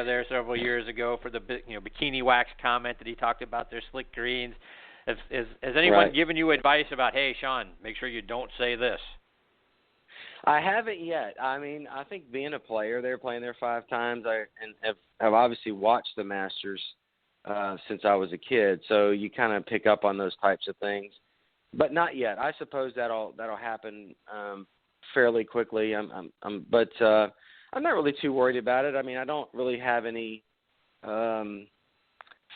there several years ago for the bikini wax comment that he talked about their slick greens. Has anyone given you advice about, hey, Shaun, make sure you don't say this? I haven't yet. I mean, I think being a player, they're playing there 5 times, and have obviously watched the Masters since I was a kid. So you kind of pick up on those types of things, but not yet. I suppose that'll happen fairly quickly. But I'm not really too worried about it. I mean, I don't really have any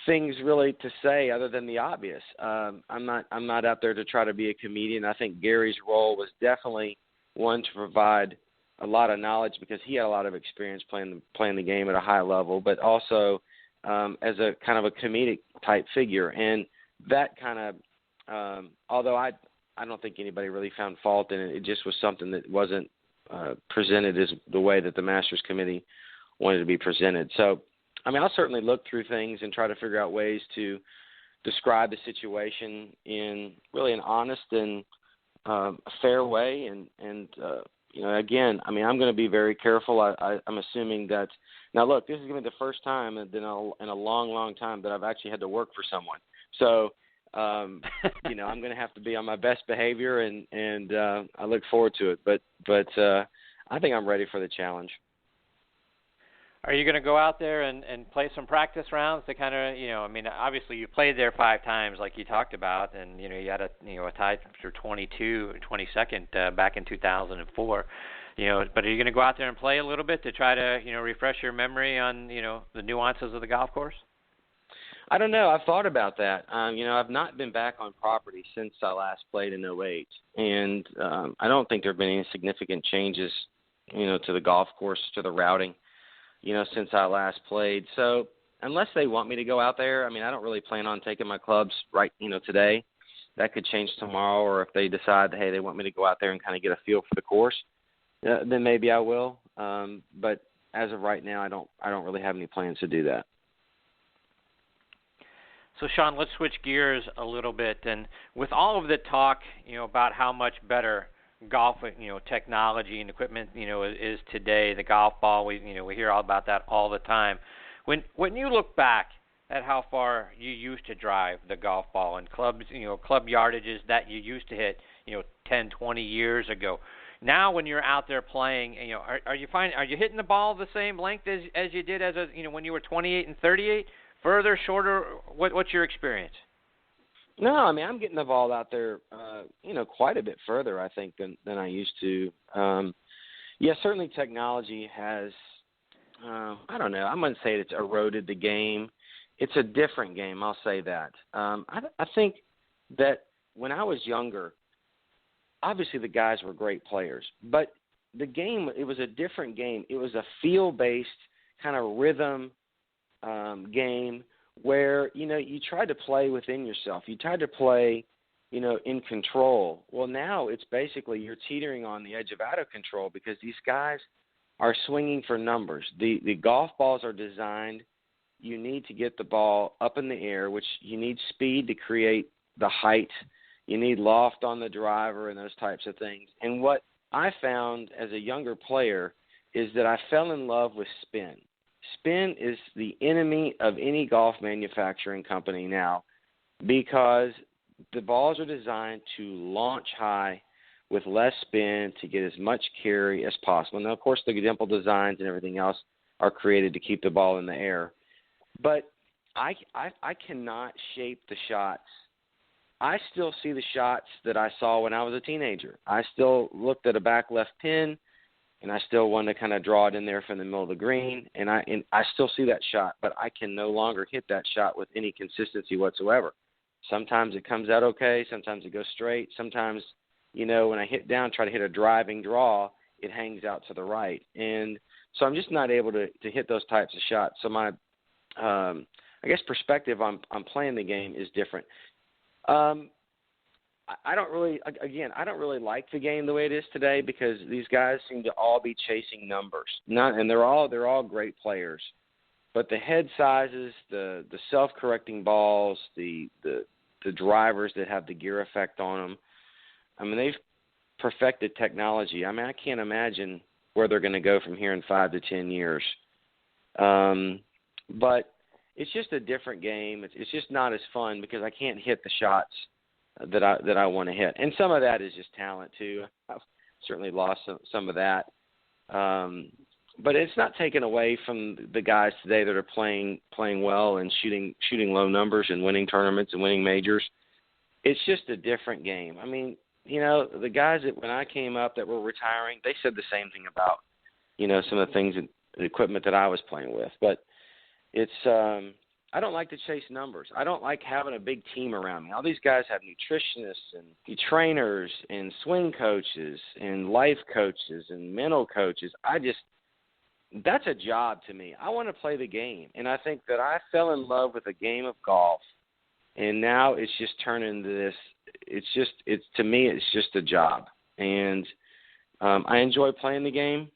things really to say other than the obvious. I'm not out there to try to be a comedian. I think Gary's role was definitely one to provide a lot of knowledge, because he had a lot of experience playing the game at a high level, but also as a kind of a comedic type figure. And that kind of, although I don't think anybody really found fault in it, it just was something that wasn't presented as the way that the Masters Committee wanted to be presented. So, I mean, I'll certainly look through things and try to figure out ways to describe the situation in really an honest and a fair way, and again, I mean, I'm going to be very careful. I'm assuming that now. Look, this is going to be the first time in a long time that I've actually had to work for someone. So, I'm going to have to be on my best behavior, and I look forward to it. But I think I'm ready for the challenge. Are you going to go out there and play some practice rounds to kind of, I mean, obviously you played there 5 times like you talked about, and, you had a tie for 22nd back in 2004, but are you going to go out there and play a little bit to try to, refresh your memory on, the nuances of the golf course? I don't know. I've thought about that. I've not been back on property since I last played in 2008, and I don't think there have been any significant changes, to the golf course, to the routing, since I last played. So unless they want me to go out there, I mean, I don't really plan on taking my clubs right, today. that could change tomorrow, or if they decide that, hey, they want me to go out there and kind of get a feel for the course, then maybe I will. But as of right now, I don't really have any plans to do that. So, Shaun, let's switch gears a little bit. And with all of the talk, about how much better golf, technology and equipment, is today, the golf ball, we hear all about that all the time. When you look back at how far you used to drive the golf ball and clubs, club yardages that you used to hit, 10, 20 years ago. Now, when you're out there playing, are you hitting the ball the same length as you did when you were 28 and 38? Further, shorter? What's your experience? No, I mean, I'm getting the ball out there, quite a bit further, I think, than I used to. Yeah, certainly technology has, I don't know, I'm going to say it's eroded the game. It's a different game, I'll say that. I think that when I was younger, obviously the guys were great players, but the game, it was a different game. It was a feel-based kind of rhythm game where, you tried to play within yourself. You tried to play, in control. Well, now it's basically you're teetering on the edge of out of control because these guys are swinging for numbers. The golf balls are designed, you need to get the ball up in the air, which you need speed to create the height. You need loft on the driver and those types of things. And what I found as a younger player is that I fell in love with spin. Spin is the enemy of any golf manufacturing company now because the balls are designed to launch high with less spin to get as much carry as possible. Now, of course, the dimple designs and everything else are created to keep the ball in the air. But I cannot shape the shots. I still see the shots that I saw when I was a teenager. I still looked at a back left pin, and I still wanted to kind of draw it in there from the middle of the green, and I still see that shot, but I can no longer hit that shot with any consistency whatsoever. Sometimes it comes out okay. Sometimes it goes straight. Sometimes, when I hit down, try to hit a driving draw, it hangs out to the right. And so I'm just not able to hit those types of shots. So my, I guess, perspective on playing the game is different. I don't really like the game the way it is today because these guys seem to all be chasing numbers. And they're all great players, but the head sizes, the self-correcting balls, the drivers that have the gear effect on them. I mean, they've perfected technology. I mean, I can't imagine where they're going to go from here in 5 to 10 years. But it's just a different game. It's just not as fun because I can't hit the shots that I want to hit. And some of that is just talent too. I've certainly lost some of that. But it's not taken away from the guys today that are playing well and shooting low numbers and winning tournaments and winning majors. It's just a different game. I mean, the guys that when I came up that were retiring, they said the same thing about, some of the things, the equipment that I was playing with. But it's I don't like to chase numbers. I don't like having a big team around me. All these guys have nutritionists and trainers and swing coaches and life coaches and mental coaches. That's a job to me. I want to play the game. And I think that I fell in love with a game of golf, and now it's just turned into this. To me, it's just a job. And I enjoy playing the game,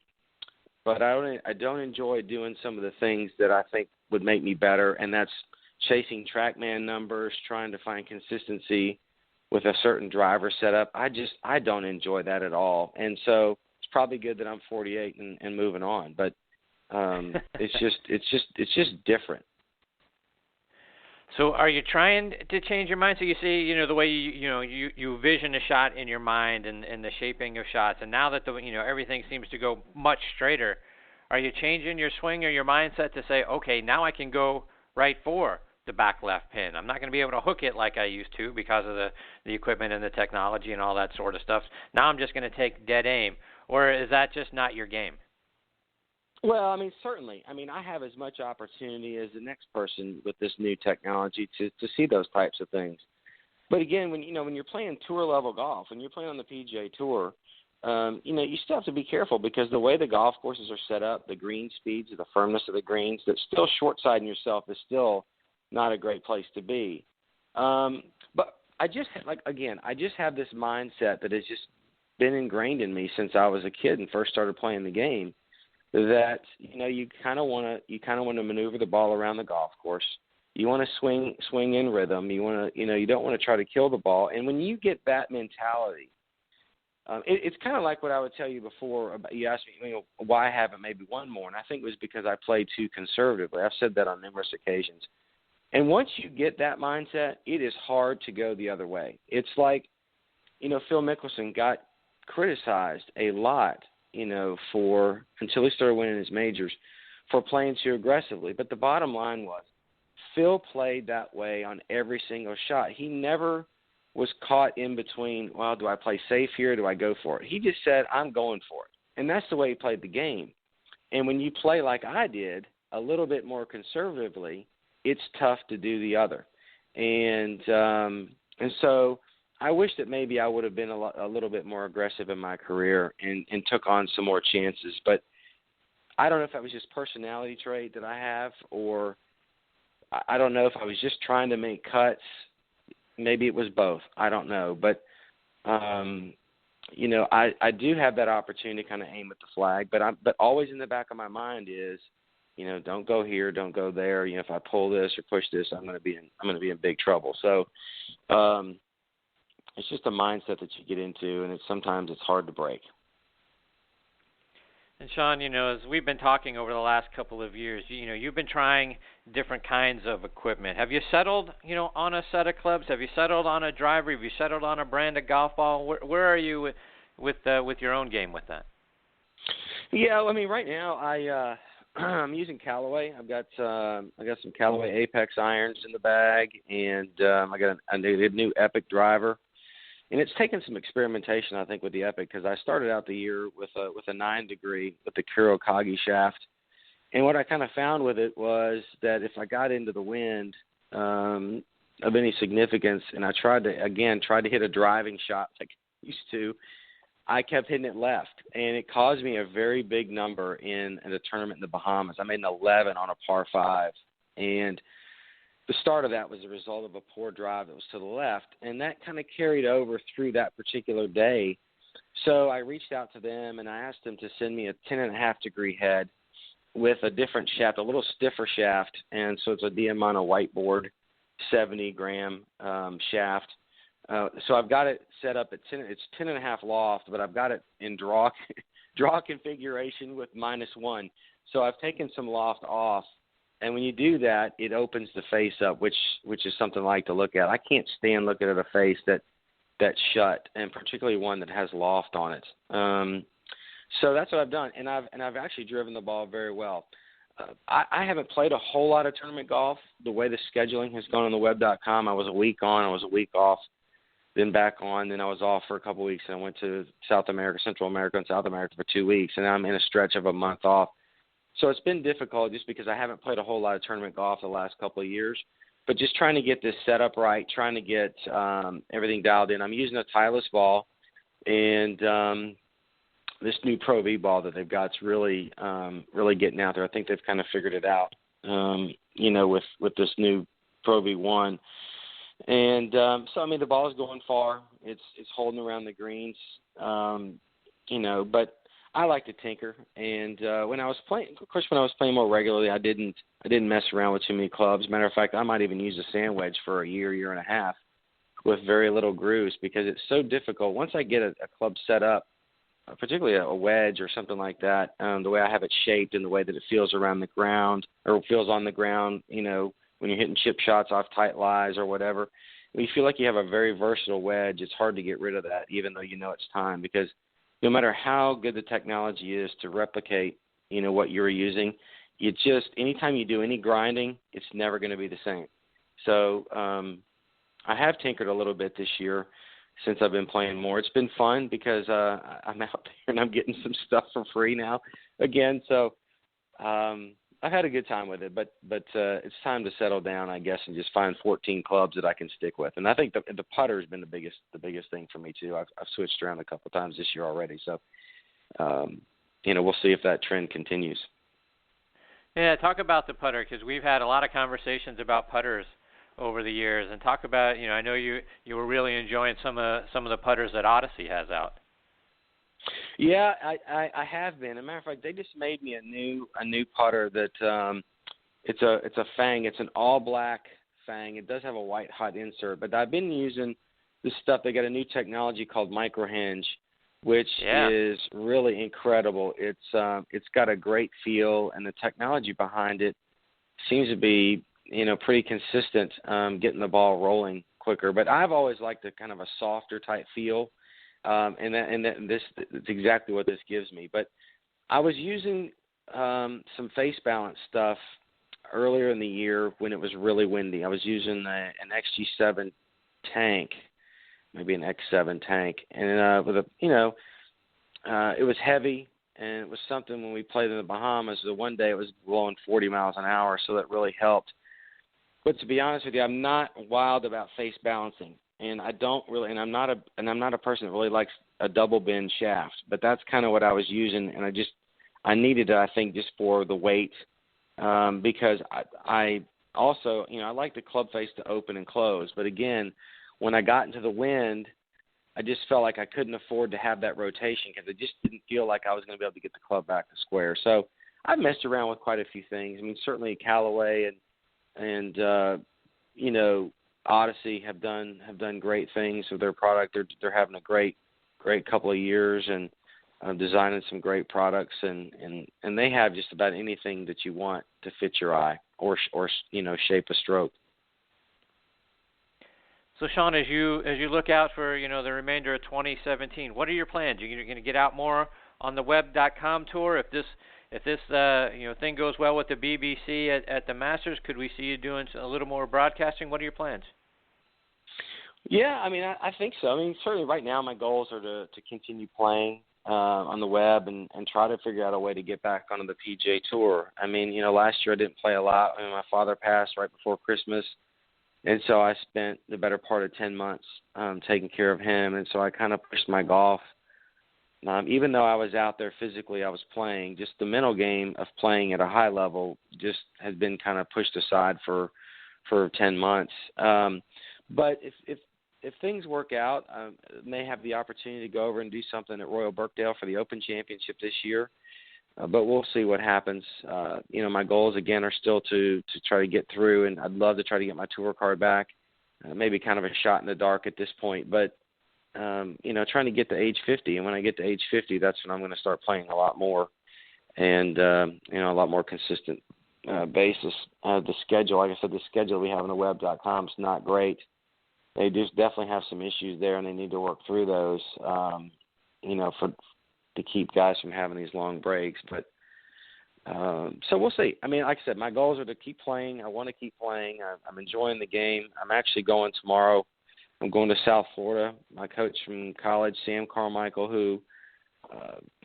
but I don't enjoy doing some of the things that I think would make me better, and that's chasing TrackMan numbers, trying to find consistency with a certain driver setup. I don't enjoy that at all. And so it's probably good that I'm 48 and moving on, but it's just different. So are you trying to change your mind? So you see, the way you vision a shot in your mind and the shaping of shots, and now that everything seems to go much straighter, are you changing your swing or your mindset to say, okay, now I can go right for the back left pin? I'm not going to be able to hook it like I used to because of the equipment and the technology and all that sort of stuff. Now I'm just going to take dead aim. Or is that just not your game? Well, I mean, certainly. I mean, I have as much opportunity as the next person with this new technology to see those types of things. But again, when you're playing tour level golf, when you're playing on the PGA Tour, you still have to be careful because the way the golf courses are set up, the green speeds, the firmness of the greens, that still short-siding yourself is still not a great place to be. But I just have this mindset that has just been ingrained in me since I was a kid and first started playing the game, that you kind of want to maneuver the ball around the golf course. You want to swing in rhythm. You want to you don't want to try to kill the ball. And when you get that mentality, it's kind of like what I would tell you before. You asked me why I haven't maybe won more, and I think it was because I played too conservatively. I've said that on numerous occasions. And once you get that mindset, it is hard to go the other way. It's like, Phil Mickelson got criticized a lot, until he started winning his majors, for playing too aggressively. But the bottom line was, Phil played that way on every single shot. He never was caught in between, well, do I play safe here? Do I go for it? He just said, I'm going for it. And that's the way he played the game. And when you play like I did, a little bit more conservatively, it's tough to do the other. And so I wish that maybe I would have been a little bit more aggressive in my career and took on some more chances. But I don't know if that was just personality trait that I have, or I don't know if I was just trying to make cuts. Maybe it was both. I don't know. But, I do have that opportunity to kind of aim at the flag. But always in the back of my mind is, don't go here, don't go there. If I pull this or push this, I'm going to be in big trouble. So it's just a mindset that you get into, and sometimes it's hard to break. And Shaun, as we've been talking over the last couple of years, you've been trying different kinds of equipment. Have you settled, on a set of clubs? Have you settled on a driver? Have you settled on a brand of golf ball? Where are you with your own game with that? Yeah, right now I'm using Callaway. I got some Callaway Apex irons in the bag, and I got a new Epic driver. And it's taken some experimentation, I think, with the Epic, because I started out the year with a 9 degree with the Kurokage shaft. And what I kind of found with it was that if I got into the wind of any significance, and I tried to hit a driving shot like I used to, I kept hitting it left, and it caused me a very big number in a tournament in the Bahamas. I made an 11 on a par 5, and the start of that was a result of a poor drive that was to the left, and that kind of carried over through that particular day. So I reached out to them, and I asked them to send me a 10.5 degree head with a different shaft, a little stiffer shaft, and so it's a Diamante whiteboard 70-gram shaft. So I've got it set up at 10. It's 10.5 loft, but I've got it in draw configuration with -1. So I've taken some loft off, and when you do that, it opens the face up, which is something I like to look at. I can't stand looking at a face that's shut, and particularly one that has loft on it. So that's what I've done, and I've actually driven the ball very well. I haven't played a whole lot of tournament golf. The way the scheduling has gone on the web.com, I was a week on, I was a week off, then back on, then I was off for a couple of weeks, and I went to South America, Central America, and South America for 2 weeks, and I'm in a stretch of a month off. So it's been difficult just because I haven't played a whole lot of tournament golf the last couple of years, but just trying to get this set up right, trying to get everything dialed in. I'm using a Titleist ball, and this new Pro V ball that they've got is really getting out there. I think they've kind of figured it out, with this new Pro V1. And so, the ball is going far. It's holding around the greens, but I like to tinker. And when I was playing more regularly, I didn't mess around with too many clubs. Matter of fact, I might even use a sand wedge for a year and a half with very little grooves, because it's so difficult. Once I get a club set up, particularly a wedge or something like that, the way I have it shaped and the way that it feels around the ground or feels on the ground, when you're hitting chip shots off tight lies or whatever, you feel like you have a very versatile wedge. It's hard to get rid of that, even though it's time, because no matter how good the technology is to replicate, what you're using, anytime you do any grinding, it's never going to be the same. So I have tinkered a little bit this year since I've been playing more. It's been fun because I'm out there and I'm getting some stuff for free now again. So I've had a good time with it, but it's time to settle down, I guess, and just find 14 clubs that I can stick with. And I think the putter has been the biggest thing for me too. I've switched around a couple of times this year already, so we'll see if that trend continues. Yeah, talk about the putter, because we've had a lot of conversations about putters over the years. And talk about, I know you were really enjoying some of the putters that Odyssey has out. Yeah, I have been. As a matter of fact, they just made me a new putter that it's a Fang. It's an all black Fang. It does have a white hot insert, but I've been using this stuff. They got a new technology called micro hinge, which is really incredible. It's got a great feel, and the technology behind it seems to be pretty consistent, getting the ball rolling quicker. But I've always liked a kind of a softer type feel, this it's exactly what this gives me. But I was using some face balance stuff earlier in the year when it was really windy. I was using an XG7 tank, maybe an X7 tank, and with it was heavy, and it was something when we played in the Bahamas. The one day it was blowing 40 miles an hour, so that really helped. But to be honest with you, I'm not wild about face balancing, and I don't really, and I'm not a person that really likes a double bend shaft. But that's kind of what I was using, and I needed it, I think, just for the weight, because I also, I like the club face to open and close. But again, when I got into the wind, I just felt like I couldn't afford to have that rotation because I just didn't feel like I was going to be able to get the club back to square. So I've messed around with quite a few things. I mean, certainly Callaway and Odyssey have done great things with their product. They're having a great couple of years and designing some great products, and they have just about anything that you want to fit your eye or shape a stroke. So, Shaun, as you look out for the remainder of 2017, what are your plans? You're going to get out more on the web.com tour. If this thing goes well with the BBC at the Masters, could we see you doing a little more broadcasting? What are your plans? Yeah, I mean, I think so. I mean, certainly right now my goals are to continue playing on the web and try to figure out a way to get back onto the PGA Tour. I mean, last year I didn't play a lot. I mean, my father passed right before Christmas. And so I spent the better part of 10 months taking care of him, and so I kind of pushed my golf. Even though I was out there physically, I was playing. Just the mental game of playing at a high level just has been kind of pushed aside for 10 months. But if things work out, I may have the opportunity to go over and do something at Royal Birkdale for the Open Championship this year. But we'll see what happens. My goals, again, are still to try to get through, and I'd love to try to get my tour card back. Maybe kind of a shot in the dark at this point. But, trying to get to age 50. And when I get to age 50, that's when I'm going to start playing a lot more and, a lot more consistent basis. The schedule, like I said, the schedule we have on the web.com is not great. They just definitely have some issues there, and they need to work through those, to keep guys from having these long breaks. But so we'll see. I mean, like I said, my goals are to keep playing. I want to keep playing. I'm enjoying the game. I'm actually going tomorrow. I'm going to South Florida. My coach from college, Sam Carmichael, who,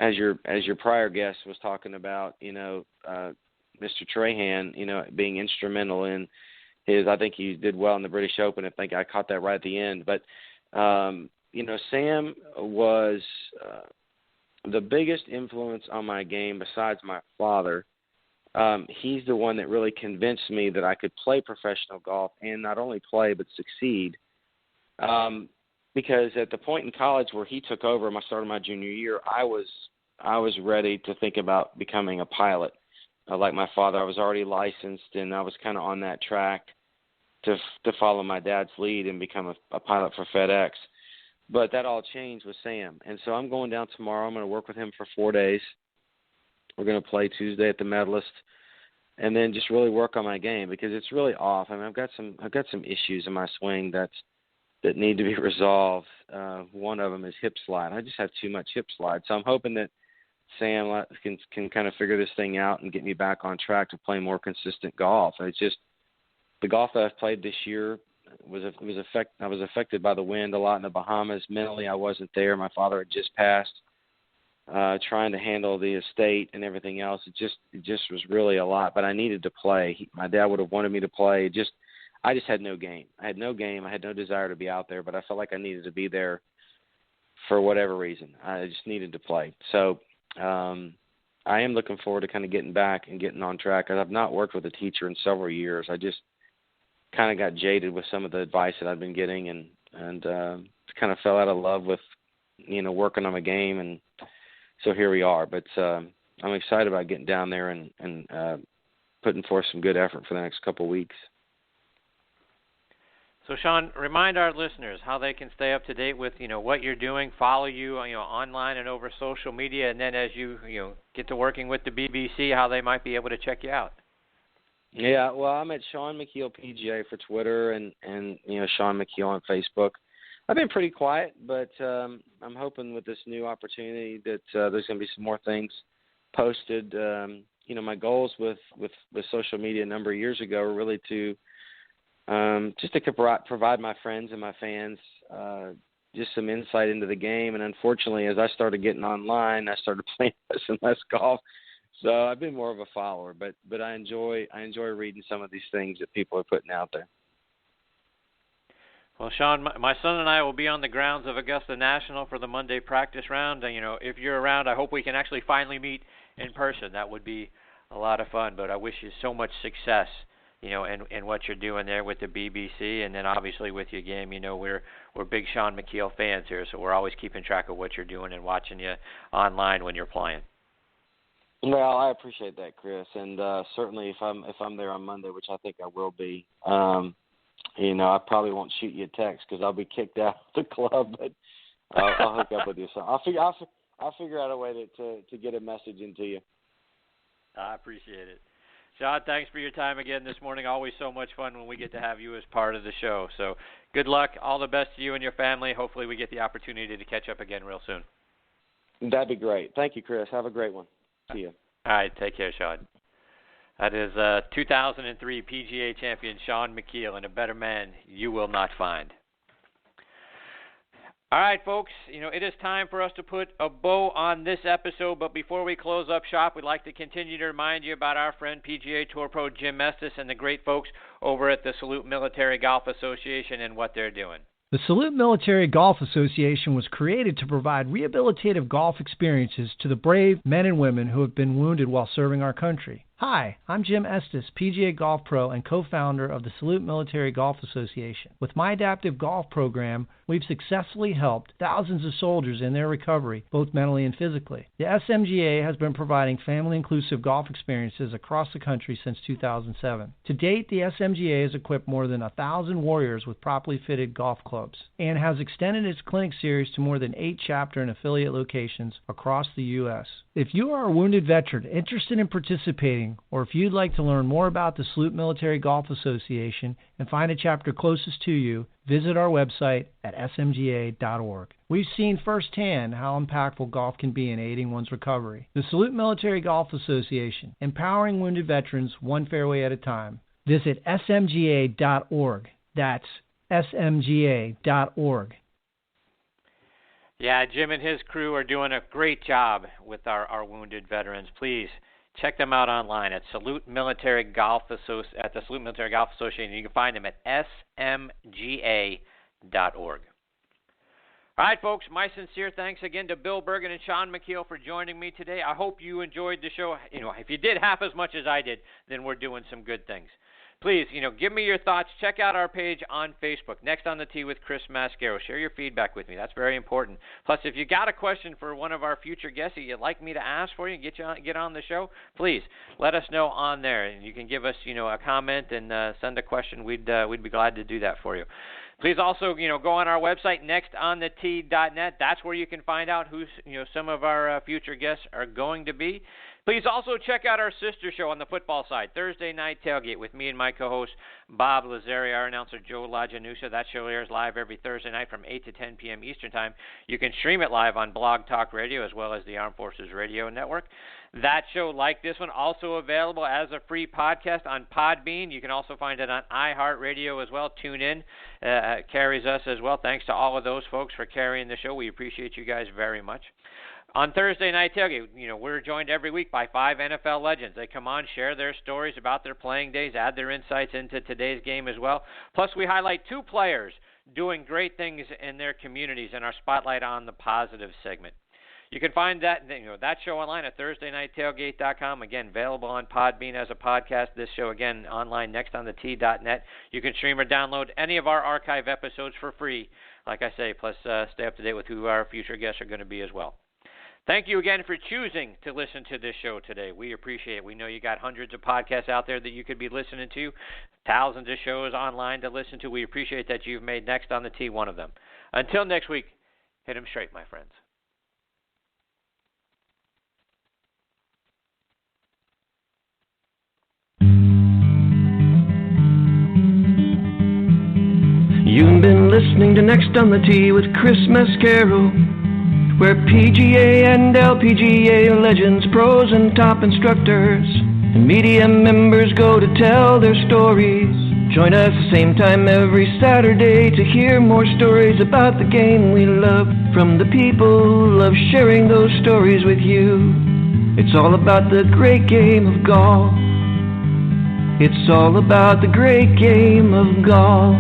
as your prior guest was talking about, Mr. Trahan, being instrumental in his, I think he did well in the British Open. I think I caught that right at the end. But, Sam was the biggest influence on my game besides my father. He's the one that really convinced me that I could play professional golf and not only play but succeed. Because at the point in college where he took over, I started my junior year, I was ready to think about becoming a pilot. Like my father, I was already licensed, and I was kind of on that track to follow my dad's lead and become a pilot for FedEx. But that all changed with Sam. And so I'm going down tomorrow. I'm going to work with him for 4 days. We're going to play Tuesday at the Medalist, and then just really work on my game because it's really off. I mean, I've got some issues in my swing that need to be resolved. One of them is hip slide. I just have too much hip slide. So I'm hoping that Sam can kind of figure this thing out and get me back on track to play more consistent golf. It's just the golf that I've played this year I was affected by the wind a lot in the Bahamas. Mentally, I wasn't there. My father had just passed. Trying to handle the estate and everything else, it just was really a lot. But I needed to play. My dad would have wanted me to play. I just had no game. I had no desire to be out there. But I felt like I needed to be there for whatever reason. I just needed to play. So I am looking forward to kind of getting back and getting on track. I've not worked with a teacher in several years. kind of got jaded with some of the advice that I've been getting, and kind of fell out of love with, working on my game, and so here we are. But I'm excited about getting down there and putting forth some good effort for the next couple of weeks. So, Shaun, remind our listeners how they can stay up to date with, what you're doing, follow you, online and over social media, and then as you, get to working with the BBC, how they might be able to check you out. Yeah, well, I'm at Shaun Micheel PGA for Twitter and Shaun Micheel on Facebook. I've been pretty quiet, but I'm hoping with this new opportunity that there's going to be some more things posted. My goals with social media a number of years ago were really to just to provide my friends and my fans just some insight into the game. And unfortunately, as I started getting online, I started playing less and less golf. So I've been more of a follower, but I enjoy reading some of these things that people are putting out there. Well, Shaun, my son and I will be on the grounds of Augusta National for the Monday practice round. If you're around, I hope we can actually finally meet in person. That would be a lot of fun. But I wish you so much success, in what you're doing there with the BBC, and then obviously with your game. We're big Shaun Micheel fans here, so we're always keeping track of what you're doing and watching you online when you're playing. Well, I appreciate that, Chris, and certainly if I'm there on Monday, which I think I will be, I probably won't shoot you a text because I'll be kicked out of the club, but I'll hook up with you. So I'll figure out a way to get a message into you. I appreciate it. Shaun, thanks for your time again this morning. Always so much fun when we get to have you as part of the show. So good luck. All the best to you and your family. Hopefully we get the opportunity to catch up again real soon. That'd be great. Thank you, Chris. Have a great one. See you. All right. Take care, Shaun. That is 2003 PGA Champion Shaun Micheel, and a better man you will not find. All right, folks, it is time for us to put a bow on this episode, but before we close up shop, we'd like to continue to remind you about our friend PGA Tour Pro Jim Estes and the great folks over at the Salute Military Golf Association and what they're doing. The Salute Military Golf Association was created to provide rehabilitative golf experiences to the brave men and women who have been wounded while serving our country. Hi, I'm Jim Estes, PGA Golf Pro and co-founder of the Salute Military Golf Association. With my adaptive golf program, we've successfully helped thousands of soldiers in their recovery, both mentally and physically. The SMGA has been providing family-inclusive golf experiences across the country since 2007. To date, the SMGA has equipped more than 1,000 warriors with properly fitted golf clubs and has extended its clinic series to more than 8 chapter and affiliate locations across the U.S. If you are a wounded veteran interested in participating, or if you'd like to learn more about the Salute Military Golf Association and find a chapter closest to you, visit our website at smga.org. We've seen firsthand how impactful golf can be in aiding one's recovery. The Salute Military Golf Association, empowering wounded veterans one fairway at a time. Visit smga.org. That's smga.org. Yeah, Jim and his crew are doing a great job with our wounded veterans. Please check them out online at the Salute Military Golf Association. You can find them at smga.org. All right, folks, my sincere thanks again to Bill Bergin and Shaun Micheel for joining me today. I hope you enjoyed the show. If you did half as much as I did, then we're doing some good things. Please, give me your thoughts. Check out our page on Facebook, Next on the Tee with Chris Mascaro. Share your feedback with me. That's very important. Plus, if you got a question for one of our future guests that you'd like me to ask for you, get on the show, please let us know on there. And you can give us, a comment and send a question. We'd be glad to do that for you. Please also, go on our website, nextonthetee.net. That's where you can find out who, some of our future guests are going to be. Please also check out our sister show on the football side, Thursday Night Tailgate, with me and my co-host, Bob Lazari, our announcer, Joe LaGianusa. That show airs live every Thursday night from 8 to 10 p.m. Eastern Time. You can stream it live on Blog Talk Radio as well as the Armed Forces Radio Network. That show, like this one, also available as a free podcast on Podbean. You can also find it on iHeartRadio as well. Tune in, carries us as well. Thanks to all of those folks for carrying the show. We appreciate you guys very much. On Thursday Night Tailgate, we're joined every week by 5 NFL legends. They come on, share their stories about their playing days, add their insights into today's game as well. Plus, we highlight 2 players doing great things in their communities in our Spotlight on the Positive segment. You can find that show online at ThursdayNightTailgate.com. Again, available on Podbean as a podcast. This show, again, online, nextonthet.net. You can stream or download any of our archive episodes for free, like I say, plus stay up to date with who our future guests are going to be as well. Thank you again for choosing to listen to this show today. We appreciate it. We know you got hundreds of podcasts out there that you could be listening to, thousands of shows online to listen to. We appreciate that you've made Next on the Tee one of them. Until next week, hit 'em straight, my friends. You've been listening to Next on the Tee with Chris-Mascaro, where PGA and LPGA legends, pros and top instructors, and media members go to tell their stories. Join us the same time every Saturday to hear more stories about the game we love, from the people who love sharing those stories with you. It's all about the great game of golf. It's all about the great game of golf.